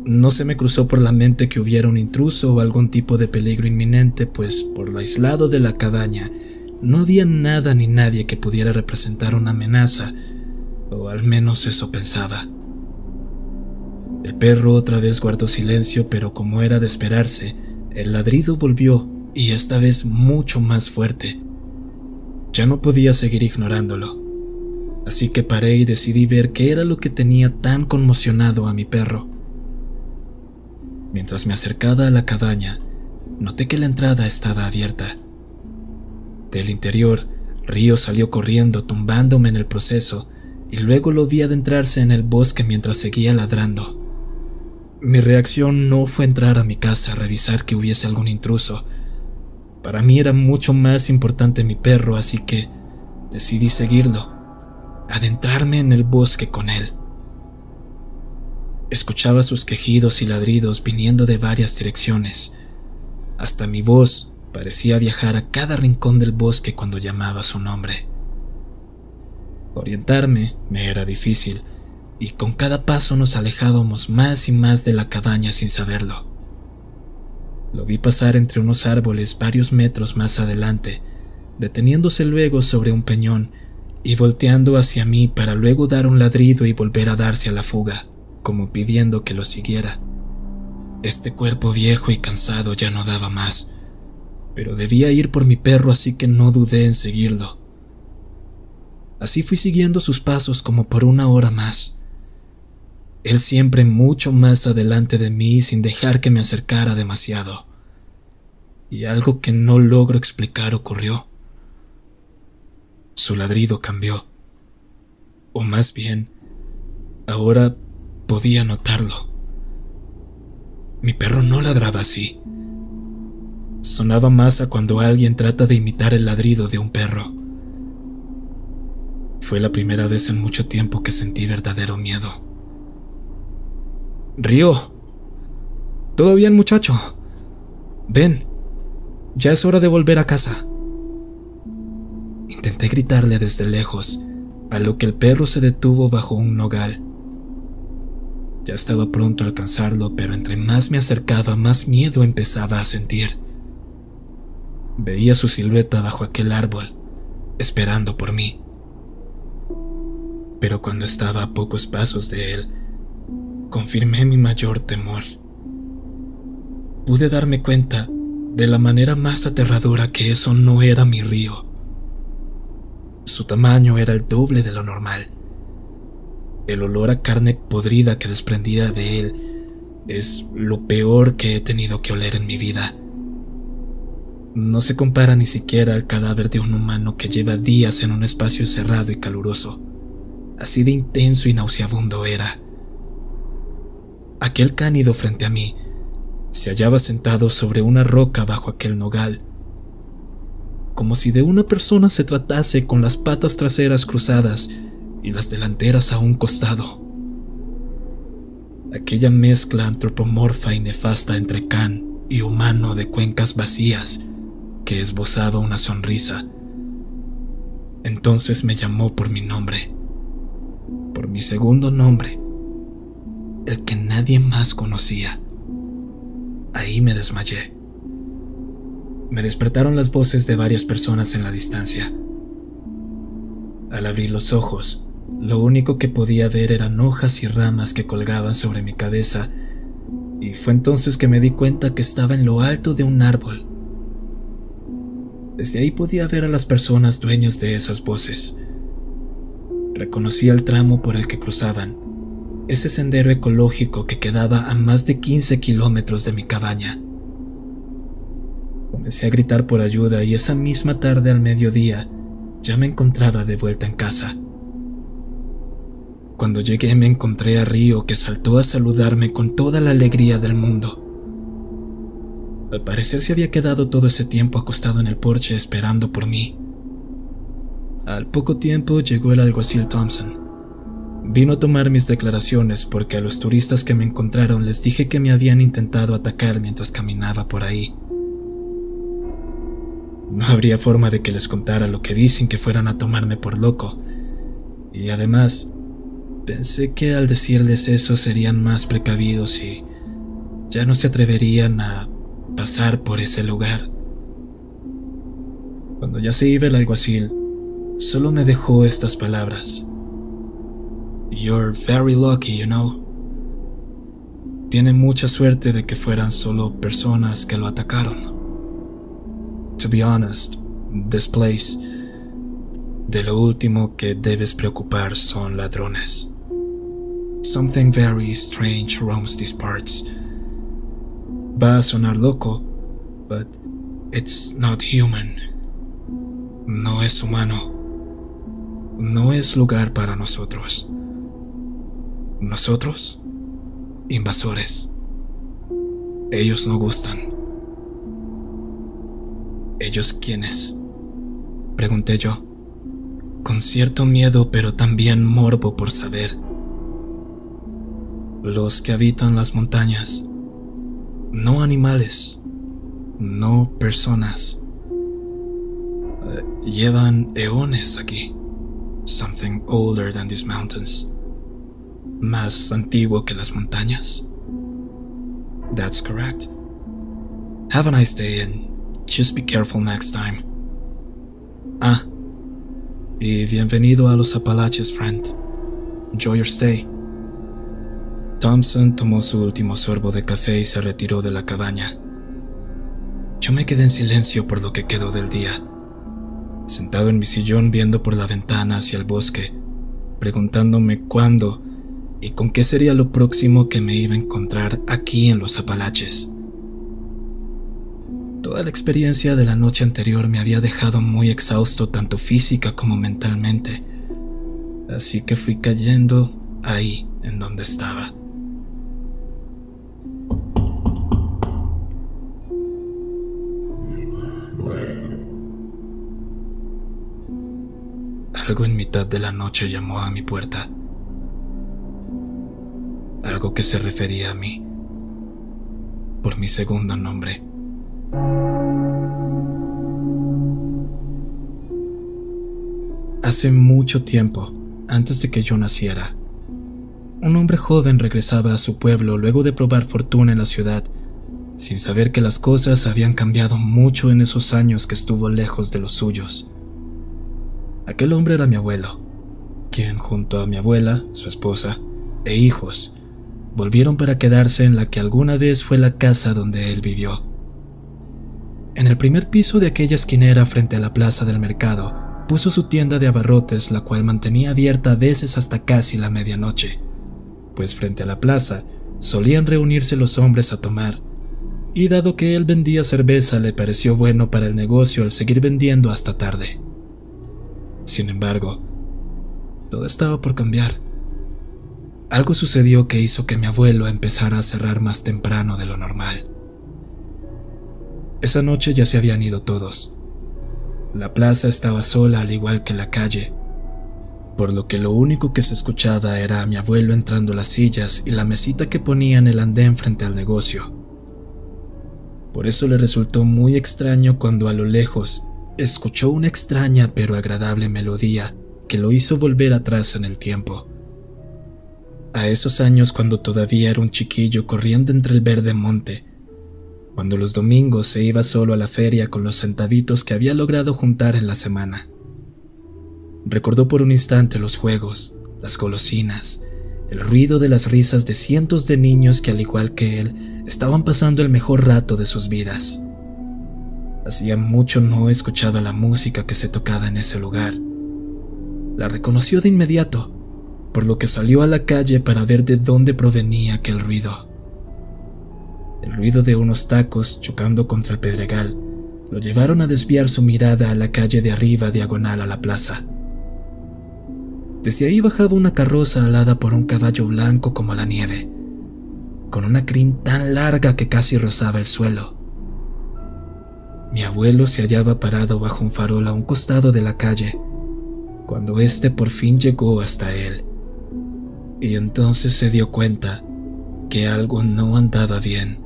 No se me cruzó por la mente que hubiera un intruso o algún tipo de peligro inminente, pues por lo aislado de la cabaña no había nada ni nadie que pudiera representar una amenaza, o al menos eso pensaba. El perro otra vez guardó silencio, pero como era de esperarse, el ladrido volvió, y esta vez mucho más fuerte. Ya no podía seguir ignorándolo, así que paré y decidí ver qué era lo que tenía tan conmocionado a mi perro. Mientras me acercaba a la cabaña, noté que la entrada estaba abierta. Del interior, Río salió corriendo, tumbándome en el proceso, y luego lo vi adentrarse en el bosque mientras seguía ladrando. Mi reacción no fue entrar a mi casa a revisar que hubiese algún intruso. Para mí era mucho más importante mi perro, así que decidí seguirlo, adentrarme en el bosque con él. Escuchaba sus quejidos y ladridos viniendo de varias direcciones. Hasta mi voz parecía viajar a cada rincón del bosque cuando llamaba su nombre. Orientarme me era difícil, y con cada paso nos alejábamos más y más de la cabaña sin saberlo. Lo vi pasar entre unos árboles varios metros más adelante, deteniéndose luego sobre un peñón y volteando hacia mí para luego dar un ladrido y volver a darse a la fuga, como pidiendo que lo siguiera. Este cuerpo viejo y cansado ya no daba más, pero debía ir por mi perro, así que no dudé en seguirlo. Así fui siguiendo sus pasos como por una hora más. Él siempre mucho más adelante de mí sin dejar que me acercara demasiado. Y algo que no logro explicar ocurrió. Su ladrido cambió. O más bien, ahora podía notarlo. Mi perro no ladraba así. Sonaba más a cuando alguien trata de imitar el ladrido de un perro. Fue la primera vez en mucho tiempo que sentí verdadero miedo. «Río, ¿todo bien, muchacho? Ven, ya es hora de volver a casa». Intenté gritarle desde lejos, a lo que el perro se detuvo bajo un nogal. Ya estaba pronto a alcanzarlo, pero entre más me acercaba, más miedo empezaba a sentir. Veía su silueta bajo aquel árbol, esperando por mí. Pero cuando estaba a pocos pasos de él, confirmé mi mayor temor. Pude darme cuenta de la manera más aterradora que eso no era mi Río. Su tamaño era el doble de lo normal. El olor a carne podrida que desprendía de él es lo peor que he tenido que oler en mi vida. No se compara ni siquiera al cadáver de un humano que lleva días en un espacio cerrado y caluroso. Así de intenso y nauseabundo era. Aquel cánido frente a mí se hallaba sentado sobre una roca bajo aquel nogal, como si de una persona se tratase, con las patas traseras cruzadas y las delanteras a un costado. Aquella mezcla antropomorfa y nefasta entre can y humano de cuencas vacías que esbozaba una sonrisa. Entonces me llamó por mi nombre, por mi segundo nombre, el que nadie más conocía. Ahí me desmayé. Me despertaron las voces de varias personas en la distancia. Al abrir los ojos, lo único que podía ver eran hojas y ramas que colgaban sobre mi cabeza, y fue entonces que me di cuenta que estaba en lo alto de un árbol. Desde ahí podía ver a las personas dueñas de esas voces. Reconocía el tramo por el que cruzaban, ese sendero ecológico que quedaba a más de 15 kilómetros de mi cabaña. Comencé a gritar por ayuda y esa misma tarde al mediodía ya me encontraba de vuelta en casa. Cuando llegué me encontré a Río, que saltó a saludarme con toda la alegría del mundo. Al parecer se había quedado todo ese tiempo acostado en el porche esperando por mí. Al poco tiempo llegó el alguacil Thompson. Vino a tomar mis declaraciones porque a los turistas que me encontraron les dije que me habían intentado atacar mientras caminaba por ahí. No habría forma de que les contara lo que vi sin que fueran a tomarme por loco, y además pensé que al decirles eso serían más precavidos y ya no se atreverían a pasar por ese lugar. Cuando ya se iba el alguacil, solo me dejó estas palabras: "You're very lucky, you know". Tiene mucha suerte de que fueran solo personas que lo atacaron. To be honest, this place, de lo último que debes preocupar son ladrones. Something very strange roams these parts. Va a sonar loco, but it's not human. No es humano. No es lugar para nosotros. Nosotros, invasores. Ellos no gustan. ¿Ellos quiénes?, pregunté yo, con cierto miedo pero también morbo por saber. Los que habitan las montañas. No animales, no personas. Llevan eones aquí. Something older than these mountains. Más antiguo que las montañas. That's correct. Have a nice day and just be careful next time. Ah, y bienvenido a los Apalaches, friend. Enjoy your stay. Thompson tomó su último sorbo de café y se retiró de la cabaña. Yo me quedé en silencio por lo que quedó del día, sentado en mi sillón viendo por la ventana hacia el bosque, preguntándome cuándo y con qué sería lo próximo que me iba a encontrar aquí en los Apalaches. Toda la experiencia de la noche anterior me había dejado muy exhausto tanto física como mentalmente, así que fui cayendo ahí en donde estaba. Algo en mitad de la noche llamó a mi puerta. Algo que se refería a mí, por mi segundo nombre. Hace mucho tiempo, antes de que yo naciera, un hombre joven regresaba a su pueblo luego de probar fortuna en la ciudad, sin saber que las cosas habían cambiado mucho en esos años que estuvo lejos de los suyos. Aquel hombre era mi abuelo, quien junto a mi abuela, su esposa e hijos, volvieron para quedarse en la que alguna vez fue la casa donde él vivió. En el primer piso de aquella esquinera frente a la plaza del mercado, puso su tienda de abarrotes, la cual mantenía abierta a veces hasta casi la medianoche, pues frente a la plaza solían reunirse los hombres a tomar, y dado que él vendía cerveza le pareció bueno para el negocio el seguir vendiendo hasta tarde. Sin embargo, todo estaba por cambiar. Algo sucedió que hizo que mi abuelo empezara a cerrar más temprano de lo normal. Esa noche ya se habían ido todos. La plaza estaba sola al igual que la calle, por lo que lo único que se escuchaba era a mi abuelo entrando las sillas y la mesita que ponía en el andén frente al negocio. Por eso le resultó muy extraño cuando a lo lejos escuchó una extraña pero agradable melodía que lo hizo volver atrás en el tiempo. A esos años cuando todavía era un chiquillo corriendo entre el verde monte, cuando los domingos se iba solo a la feria con los centavitos que había logrado juntar en la semana. Recordó por un instante los juegos, las golosinas, el ruido de las risas de cientos de niños que al igual que él estaban pasando el mejor rato de sus vidas. Hacía mucho no escuchaba la música que se tocaba en ese lugar. La reconoció de inmediato, por lo que salió a la calle para ver de dónde provenía aquel ruido. El ruido de unos tacos chocando contra el pedregal lo llevaron a desviar su mirada a la calle de arriba diagonal a la plaza. Desde ahí bajaba una carroza alada por un caballo blanco como la nieve, con una crin tan larga que casi rozaba el suelo. Mi abuelo se hallaba parado bajo un farol a un costado de la calle, cuando éste por fin llegó hasta él, y entonces se dio cuenta que algo no andaba bien.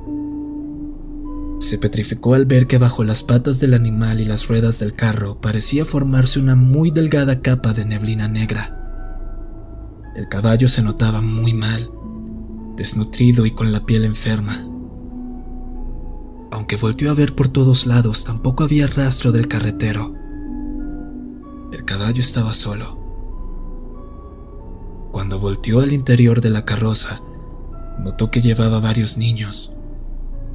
Se petrificó al ver que bajo las patas del animal y las ruedas del carro parecía formarse una muy delgada capa de neblina negra. El caballo se notaba muy mal, desnutrido y con la piel enferma. Aunque volteó a ver por todos lados, tampoco había rastro del carretero. El caballo estaba solo. Cuando volteó al interior de la carroza, notó que llevaba varios niños,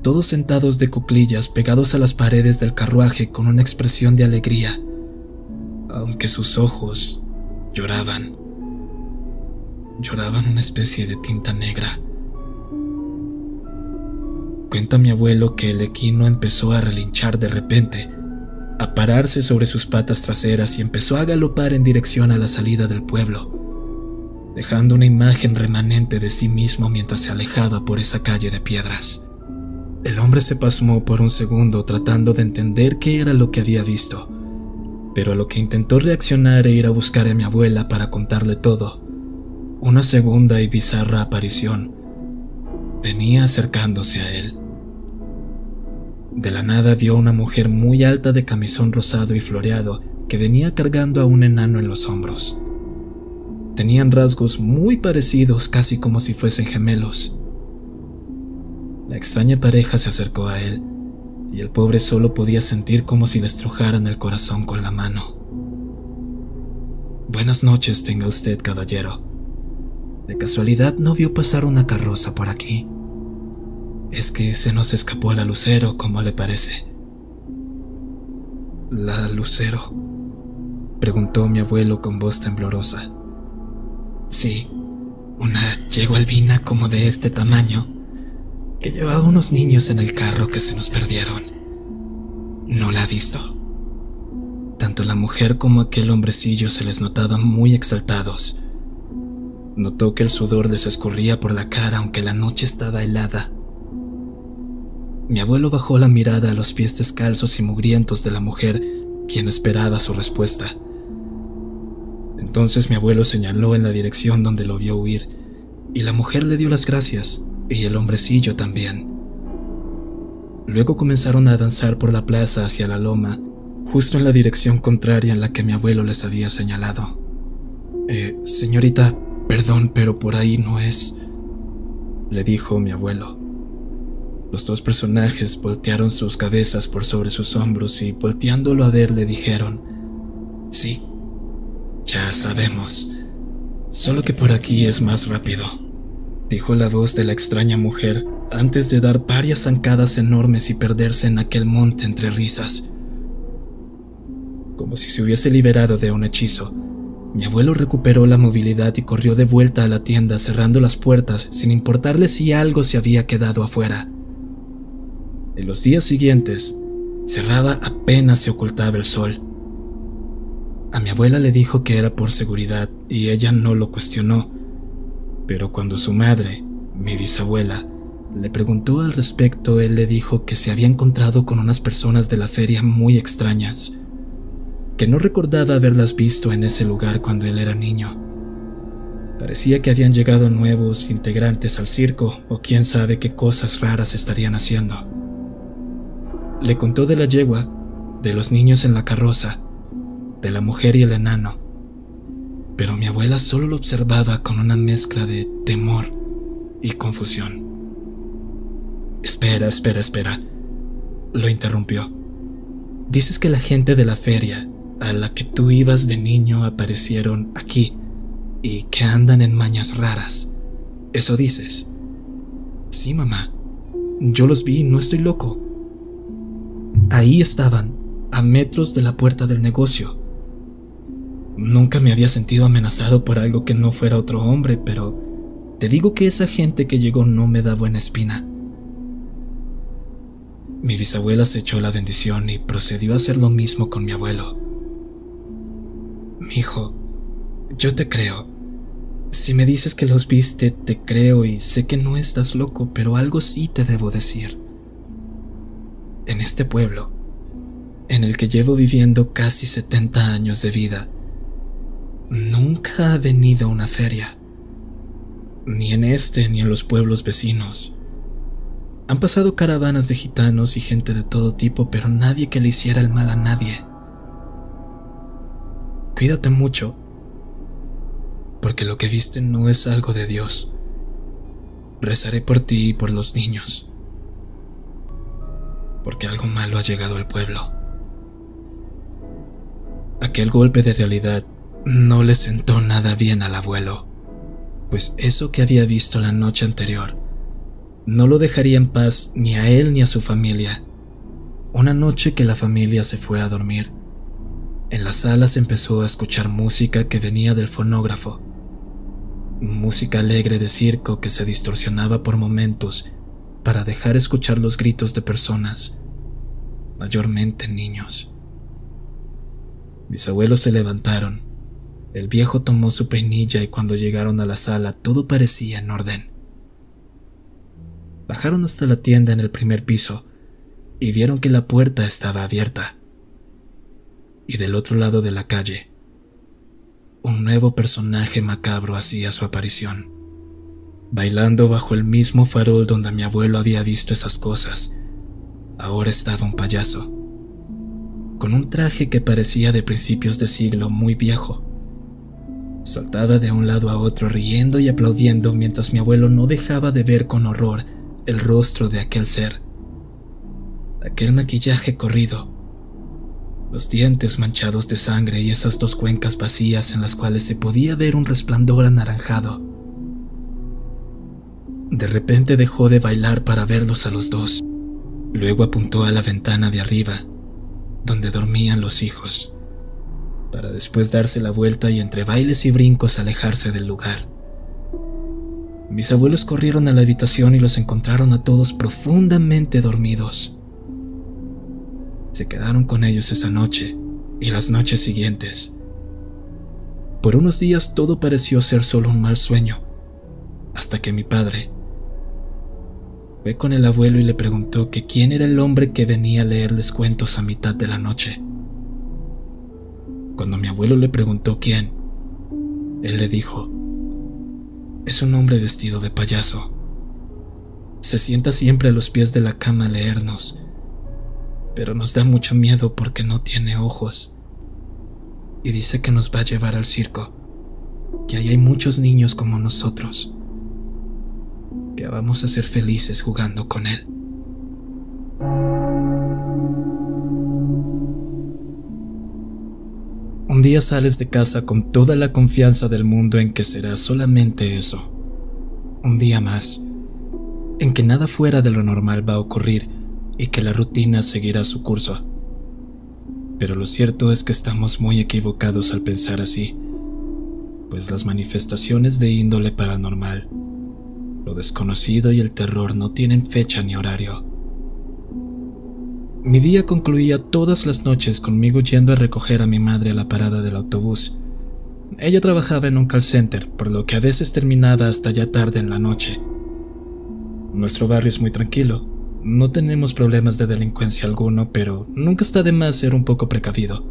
todos sentados de cuclillas pegados a las paredes del carruaje con una expresión de alegría, aunque sus ojos lloraban una especie de tinta negra. Cuenta mi abuelo que el equino empezó a relinchar de repente, a pararse sobre sus patas traseras y empezó a galopar en dirección a la salida del pueblo, dejando una imagen remanente de sí mismo mientras se alejaba por esa calle de piedras. El hombre se pasmó por un segundo tratando de entender qué era lo que había visto, pero a lo que intentó reaccionar e ir a buscar a mi abuela para contarle todo, una segunda y bizarra aparición venía acercándose a él. De la nada vio una mujer muy alta de camisón rosado y floreado que venía cargando a un enano en los hombros. Tenían rasgos muy parecidos, casi como si fuesen gemelos. La extraña pareja se acercó a él, y el pobre solo podía sentir como si le estrujaran el corazón con la mano. «Buenas noches tenga usted, caballero. ¿De casualidad no vio pasar una carroza por aquí? Es que se nos escapó la Lucero, ¿cómo le parece?» «¿La Lucero?», preguntó mi abuelo con voz temblorosa. «Sí, una yegua albina como de este tamaño, que llevaba unos niños en el carro que se nos perdieron. ¿No la ha visto?» Tanto la mujer como aquel hombrecillo se les notaban muy exaltados. Notó que el sudor les escurría por la cara aunque la noche estaba helada. Mi abuelo bajó la mirada a los pies descalzos y mugrientos de la mujer, quien esperaba su respuesta. Entonces mi abuelo señaló en la dirección donde lo vio huir, y la mujer le dio las gracias, y el hombrecillo también. Luego comenzaron a danzar por la plaza hacia la loma, justo en la dirección contraria en la que mi abuelo les había señalado. Señorita, perdón, pero por ahí no es», le dijo mi abuelo. Los dos personajes voltearon sus cabezas por sobre sus hombros y volteándolo a ver le dijeron: «Sí, ya sabemos, solo que por aquí es más rápido», dijo la voz de la extraña mujer antes de dar varias zancadas enormes y perderse en aquel monte entre risas. Como si se hubiese liberado de un hechizo, mi abuelo recuperó la movilidad y corrió de vuelta a la tienda cerrando las puertas sin importarle si algo se había quedado afuera. En los días siguientes, cerraba apenas se ocultaba el sol. A mi abuela le dijo que era por seguridad y ella no lo cuestionó, pero cuando su madre, mi bisabuela, le preguntó al respecto, él le dijo que se había encontrado con unas personas de la feria muy extrañas, que no recordaba haberlas visto en ese lugar cuando él era niño. Parecía que habían llegado nuevos integrantes al circo o quién sabe qué cosas raras estarían haciendo. Le contó de la yegua, de los niños en la carroza, de la mujer y el enano, pero mi abuela solo lo observaba con una mezcla de temor y confusión. Espera, lo interrumpió. Dices que la gente de la feria a la que tú ibas de niño aparecieron aquí y que andan en mañas raras. ¿Eso dices? Sí, mamá. Yo los vi, no estoy loco. Ahí estaban, a metros de la puerta del negocio. Nunca me había sentido amenazado por algo que no fuera otro hombre, pero te digo que esa gente que llegó no me da buena espina. Mi bisabuela se echó la bendición y procedió a hacer lo mismo con mi abuelo. Mijo, yo te creo. Si me dices que los viste, te creo y sé que no estás loco, pero algo sí te debo decir. En este pueblo, en el que llevo viviendo casi 70 años de vida, nunca ha venido una feria. Ni en este ni en los pueblos vecinos. Han pasado caravanas de gitanos y gente de todo tipo, pero nadie que le hiciera el mal a nadie. Cuídate mucho, porque lo que viste no es algo de Dios. Rezaré por ti y por los niños, porque algo malo ha llegado al pueblo. Aquel golpe de realidad no le sentó nada bien al abuelo, pues eso que había visto la noche anterior no lo dejaría en paz ni a él ni a su familia. Una noche que la familia se fue a dormir, en la sala se empezó a escuchar música que venía del fonógrafo. Música alegre de circo que se distorsionaba por momentos para dejar escuchar los gritos de personas, mayormente niños. Mis abuelos se levantaron. El viejo tomó su peinilla y cuando llegaron a la sala todo parecía en orden. Bajaron hasta la tienda en el primer piso y vieron que la puerta estaba abierta. Y del otro lado de la calle, un nuevo personaje macabro hacía su aparición, bailando bajo el mismo farol donde mi abuelo había visto esas cosas. Ahora estaba un payaso, con un traje que parecía de principios de siglo muy viejo. Saltaba de un lado a otro riendo y aplaudiendo mientras mi abuelo no dejaba de ver con horror el rostro de aquel ser. Aquel maquillaje corrido, los dientes manchados de sangre y esas dos cuencas vacías en las cuales se podía ver un resplandor anaranjado. De repente dejó de bailar para verlos a los dos. Luego apuntó a la ventana de arriba, donde dormían los hijos, para después darse la vuelta y entre bailes y brincos alejarse del lugar. Mis abuelos corrieron a la habitación y los encontraron a todos profundamente dormidos. Se quedaron con ellos esa noche y las noches siguientes. Por unos días todo pareció ser solo un mal sueño, hasta que mi padre fue con el abuelo y le preguntó que quién era el hombre que venía a leerles cuentos a mitad de la noche. Cuando mi abuelo le preguntó quién, él le dijo: es un hombre vestido de payaso. Se sienta siempre a los pies de la cama a leernos, pero nos da mucho miedo porque no tiene ojos. Y dice que nos va a llevar al circo, que ahí hay muchos niños como nosotros, que vamos a ser felices jugando con él. Un día sales de casa con toda la confianza del mundo en que será solamente eso. Un día más, en que nada fuera de lo normal va a ocurrir y que la rutina seguirá su curso. Pero lo cierto es que estamos muy equivocados al pensar así, pues las manifestaciones de índole paranormal, lo desconocido y el terror no tienen fecha ni horario. Mi día concluía todas las noches conmigo yendo a recoger a mi madre a la parada del autobús. Ella trabajaba en un call center, por lo que a veces terminaba hasta ya tarde en la noche. Nuestro barrio es muy tranquilo, no tenemos problemas de delincuencia alguno, pero nunca está de más ser un poco precavido.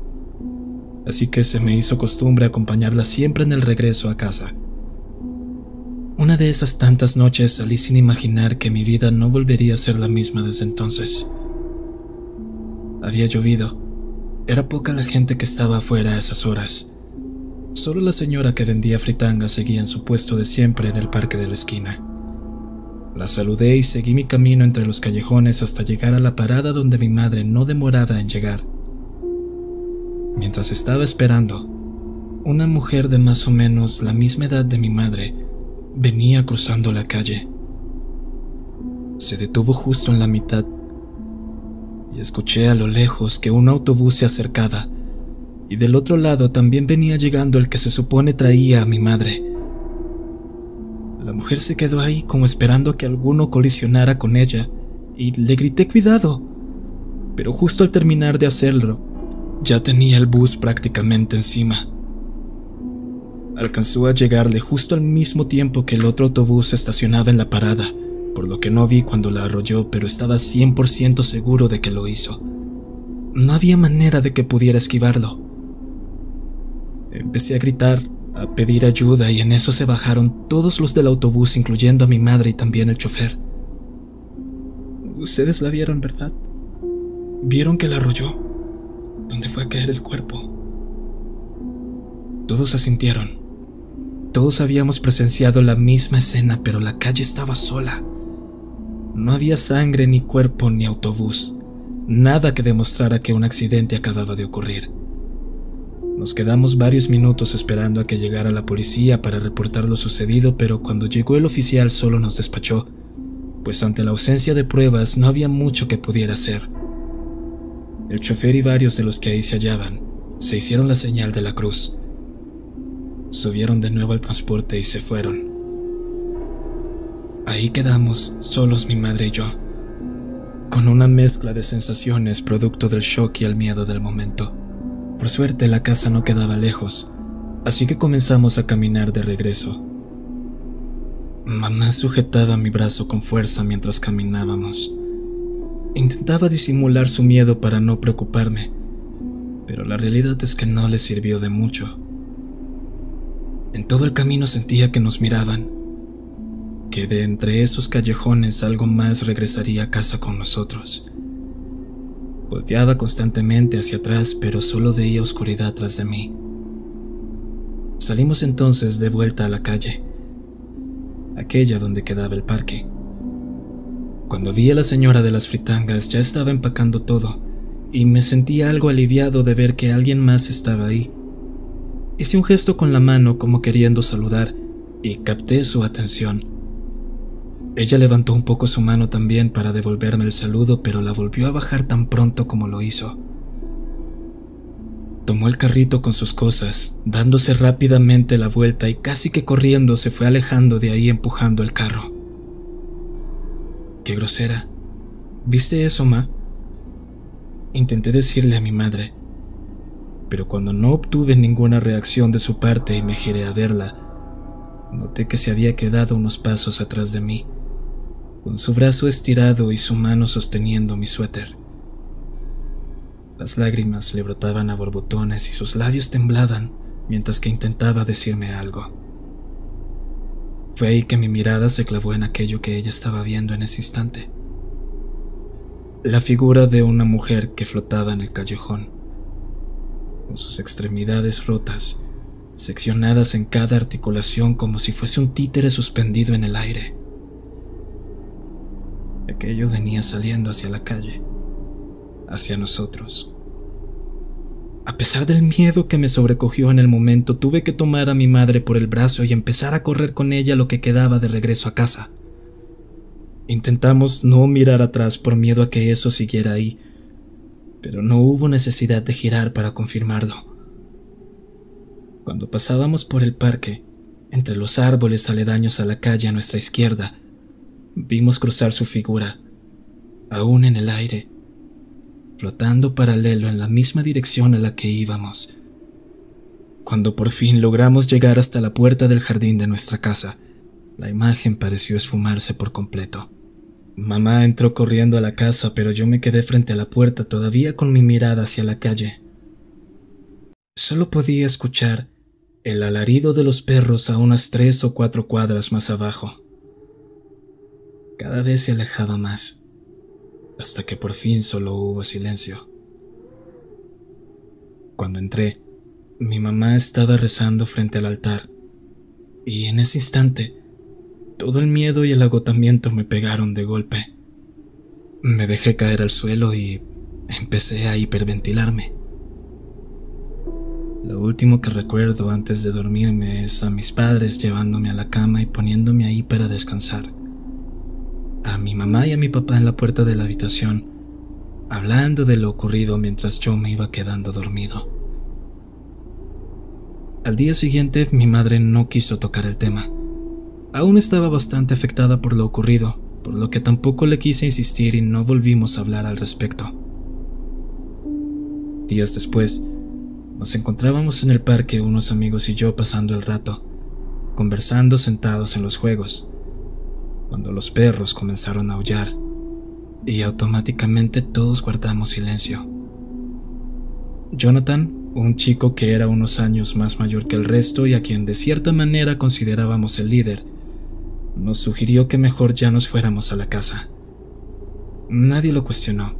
Así que se me hizo costumbre acompañarla siempre en el regreso a casa. Una de esas tantas noches salí sin imaginar que mi vida no volvería a ser la misma desde entonces. Había llovido. Era poca la gente que estaba afuera a esas horas. Solo la señora que vendía fritangas seguía en su puesto de siempre en el parque de la esquina. La saludé y seguí mi camino entre los callejones hasta llegar a la parada donde mi madre no demoraba en llegar. Mientras estaba esperando, una mujer de más o menos la misma edad de mi madre venía cruzando la calle. Se detuvo justo en la mitad y escuché a lo lejos que un autobús se acercaba y del otro lado también venía llegando el que se supone traía a mi madre. La mujer se quedó ahí como esperando a que alguno colisionara con ella y le grité cuidado, pero justo al terminar de hacerlo, ya tenía el bus prácticamente encima. Alcanzó a llegarle justo al mismo tiempo que el otro autobús estacionaba en la parada, por lo que no vi cuando la arrolló, pero estaba 100% seguro de que lo hizo. No había manera de que pudiera esquivarlo. Empecé a gritar, a pedir ayuda y en eso se bajaron todos los del autobús, incluyendo a mi madre y también el chofer. Ustedes la vieron, ¿verdad? Vieron que la arrolló, donde fue a caer el cuerpo. Todos asintieron. Todos habíamos presenciado la misma escena, pero la calle estaba sola. No había sangre, ni cuerpo, ni autobús. Nada que demostrara que un accidente acababa de ocurrir. Nos quedamos varios minutos esperando a que llegara la policía para reportar lo sucedido, pero cuando llegó el oficial solo nos despachó, pues ante la ausencia de pruebas no había mucho que pudiera hacer. El chofer y varios de los que ahí se hallaban se hicieron la señal de la cruz. Subieron de nuevo al transporte y se fueron. Ahí quedamos, solos mi madre y yo, con una mezcla de sensaciones producto del shock y el miedo del momento. Por suerte la casa no quedaba lejos, así que comenzamos a caminar de regreso. Mamá sujetaba mi brazo con fuerza mientras caminábamos. Intentaba disimular su miedo para no preocuparme, pero la realidad es que no le sirvió de mucho. En todo el camino sentía que nos miraban, que de entre esos callejones algo más regresaría a casa con nosotros. Volteaba constantemente hacia atrás, pero solo veía oscuridad tras de mí. Salimos entonces de vuelta a la calle, aquella donde quedaba el parque. Cuando vi a la señora de las fritangas ya estaba empacando todo, y me sentía algo aliviado de ver que alguien más estaba ahí. Hice un gesto con la mano como queriendo saludar, y capté su atención. Ella levantó un poco su mano también para devolverme el saludo, pero la volvió a bajar tan pronto como lo hizo. Tomó el carrito con sus cosas, dándose rápidamente la vuelta y casi que corriendo se fue alejando de ahí empujando el carro. ¡Qué grosera! ¿Viste eso, ma? Intenté decirle a mi madre, pero cuando no obtuve ninguna reacción de su parte y me giré a verla, noté que se había quedado unos pasos atrás de mí, con su brazo estirado y su mano sosteniendo mi suéter. Las lágrimas le brotaban a borbotones y sus labios temblaban mientras que intentaba decirme algo. Fue ahí que mi mirada se clavó en aquello que ella estaba viendo en ese instante. La figura de una mujer que flotaba en el callejón, con sus extremidades rotas, seccionadas en cada articulación como si fuese un títere suspendido en el aire. Aquello venía saliendo hacia la calle, hacia nosotros. A pesar del miedo que me sobrecogió en el momento, tuve que tomar a mi madre por el brazo y empezar a correr con ella lo que quedaba de regreso a casa. Intentamos no mirar atrás por miedo a que eso siguiera ahí, pero no hubo necesidad de girar para confirmarlo. Cuando pasábamos por el parque, entre los árboles aledaños a la calle a nuestra izquierda, vimos cruzar su figura, aún en el aire, flotando paralelo en la misma dirección a la que íbamos. Cuando por fin logramos llegar hasta la puerta del jardín de nuestra casa, la imagen pareció esfumarse por completo. Mamá entró corriendo a la casa, pero yo me quedé frente a la puerta todavía con mi mirada hacia la calle. Solo podía escuchar el alarido de los perros a unas 3 o 4 cuadras más abajo. Cada vez se alejaba más, hasta que por fin solo hubo silencio. Cuando entré, mi mamá estaba rezando frente al altar, y en ese instante, todo el miedo y el agotamiento me pegaron de golpe. Me dejé caer al suelo y empecé a hiperventilarme. Lo último que recuerdo antes de dormirme es a mis padres llevándome a la cama y poniéndome ahí para descansar. A mi mamá y a mi papá en la puerta de la habitación, hablando de lo ocurrido mientras yo me iba quedando dormido. Al día siguiente, mi madre no quiso tocar el tema. Aún estaba bastante afectada por lo ocurrido, por lo que tampoco le quise insistir y no volvimos a hablar al respecto. Días después, nos encontrábamos en el parque unos amigos y yo pasando el rato, conversando sentados en los juegos, cuando los perros comenzaron a aullar y automáticamente todos guardamos silencio. Jonathan, un chico que era unos años más mayor que el resto y a quien de cierta manera considerábamos el líder, nos sugirió que mejor ya nos fuéramos a la casa. Nadie lo cuestionó.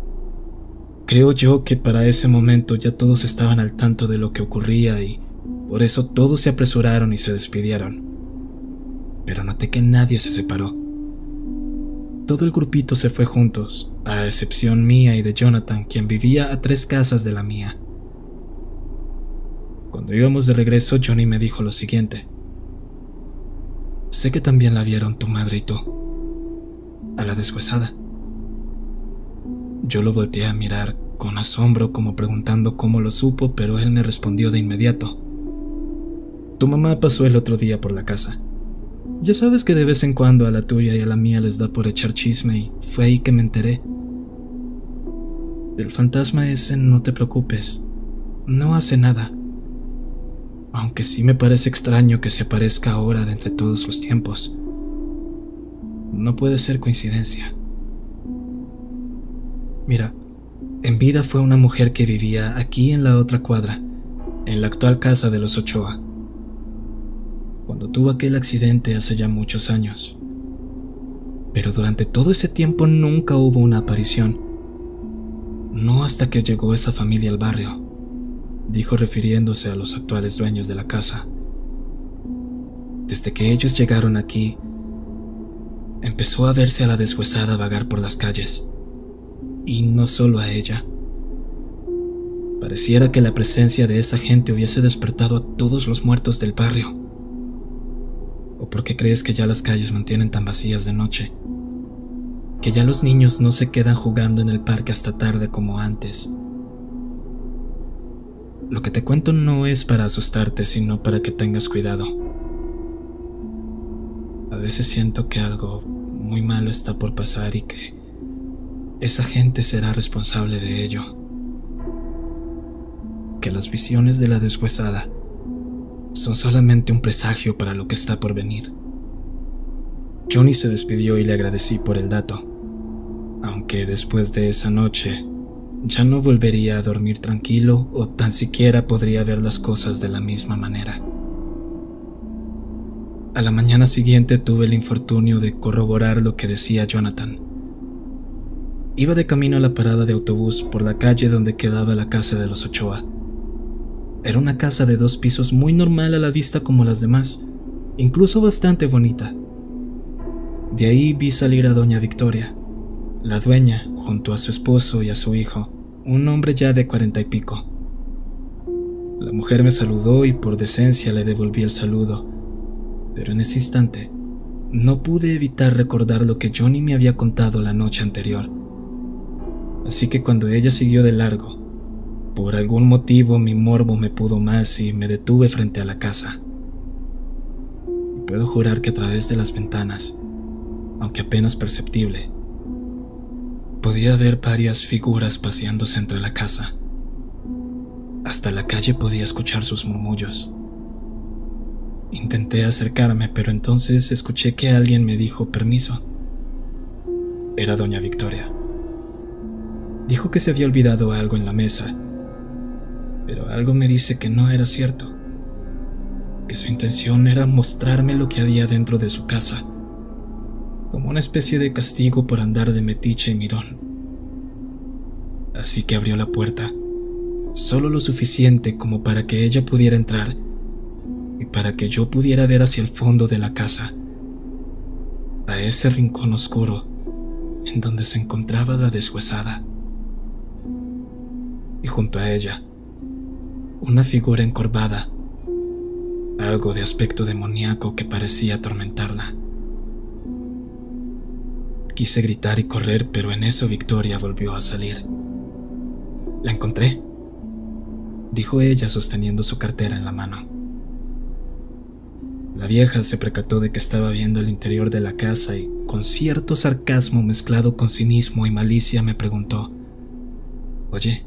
Creo yo que para ese momento ya todos estaban al tanto de lo que ocurría y por eso todos se apresuraron y se despidieron. Pero noté que nadie se separó. Todo el grupito se fue juntos, a excepción mía y de Jonathan, quien vivía a 3 casas de la mía. Cuando íbamos de regreso, Johnny me dijo lo siguiente: sé que también la vieron tu madre y tú, a la deshuesada. Yo lo volteé a mirar con asombro, como preguntando cómo lo supo, pero él me respondió de inmediato: tu mamá pasó el otro día por la casa. Ya sabes que de vez en cuando a la tuya y a la mía les da por echar chisme y fue ahí que me enteré. El fantasma ese, no te preocupes, no hace nada. Aunque sí me parece extraño que se aparezca ahora de entre todos los tiempos. No puede ser coincidencia. Mira, en vida fue una mujer que vivía aquí en la otra cuadra, en la actual casa de los Ochoa, cuando tuvo aquel accidente hace ya muchos años. Pero durante todo ese tiempo nunca hubo una aparición. No hasta que llegó esa familia al barrio, dijo refiriéndose a los actuales dueños de la casa. Desde que ellos llegaron aquí, empezó a verse a la deshuesada vagar por las calles. Y no solo a ella. Pareciera que la presencia de esa gente hubiese despertado a todos los muertos del barrio. ¿O por qué crees que ya las calles mantienen tan vacías de noche? Que ya los niños no se quedan jugando en el parque hasta tarde como antes. Lo que te cuento no es para asustarte, sino para que tengas cuidado. A veces siento que algo muy malo está por pasar y que esa gente será responsable de ello. Que las visiones de la deshuesada son solamente un presagio para lo que está por venir. Johnny se despidió y le agradecí por el dato, aunque después de esa noche ya no volvería a dormir tranquilo o tan siquiera podría ver las cosas de la misma manera. A la mañana siguiente tuve el infortunio de corroborar lo que decía Jonathan. Iba de camino a la parada de autobús por la calle donde quedaba la casa de los Ochoa. Era una casa de 2 pisos muy normal a la vista como las demás, incluso bastante bonita. De ahí vi salir a doña Victoria, la dueña, junto a su esposo y a su hijo, un hombre ya de 40 y pico. La mujer me saludó y por decencia le devolví el saludo, pero en ese instante no pude evitar recordar lo que Johnny me había contado la noche anterior. Así que cuando ella siguió de largo, por algún motivo mi morbo me pudo más y me detuve frente a la casa. Y puedo jurar que a través de las ventanas, aunque apenas perceptible, podía ver varias figuras paseándose entre la casa. Hasta la calle podía escuchar sus murmullos. Intenté acercarme, pero entonces escuché que alguien me dijo permiso. Era doña Victoria. Dijo que se había olvidado algo en la mesa, pero algo me dice que no era cierto, que su intención era mostrarme lo que había dentro de su casa, como una especie de castigo por andar de metiche y mirón. Así que abrió la puerta solo lo suficiente como para que ella pudiera entrar y para que yo pudiera ver hacia el fondo de la casa, a ese rincón oscuro en donde se encontraba la deshuesada. Y junto a ella, una figura encorvada, algo de aspecto demoníaco que parecía atormentarla. Quise gritar y correr, pero en eso Victoria volvió a salir. «La encontré», dijo ella sosteniendo su cartera en la mano. La vieja se percató de que estaba viendo el interior de la casa y, con cierto sarcasmo mezclado con cinismo y malicia, me preguntó: «Oye,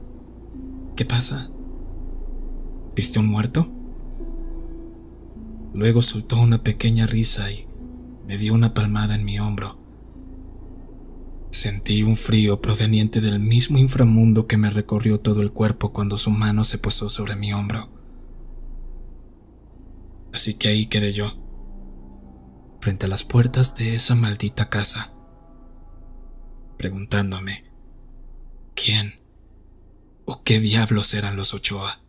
¿qué pasa? ¿Viste un muerto?». Luego soltó una pequeña risa y me dio una palmada en mi hombro. Sentí un frío proveniente del mismo inframundo que me recorrió todo el cuerpo cuando su mano se posó sobre mi hombro. Así que ahí quedé yo, frente a las puertas de esa maldita casa, preguntándome quién o qué diablos eran los Ochoa.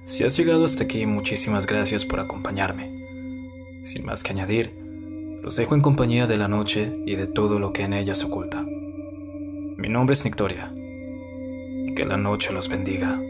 Si has llegado hasta aquí, muchísimas gracias por acompañarme. Sin más que añadir, los dejo en compañía de la noche y de todo lo que en ella se oculta. Mi nombre es Victoria, y que la noche los bendiga.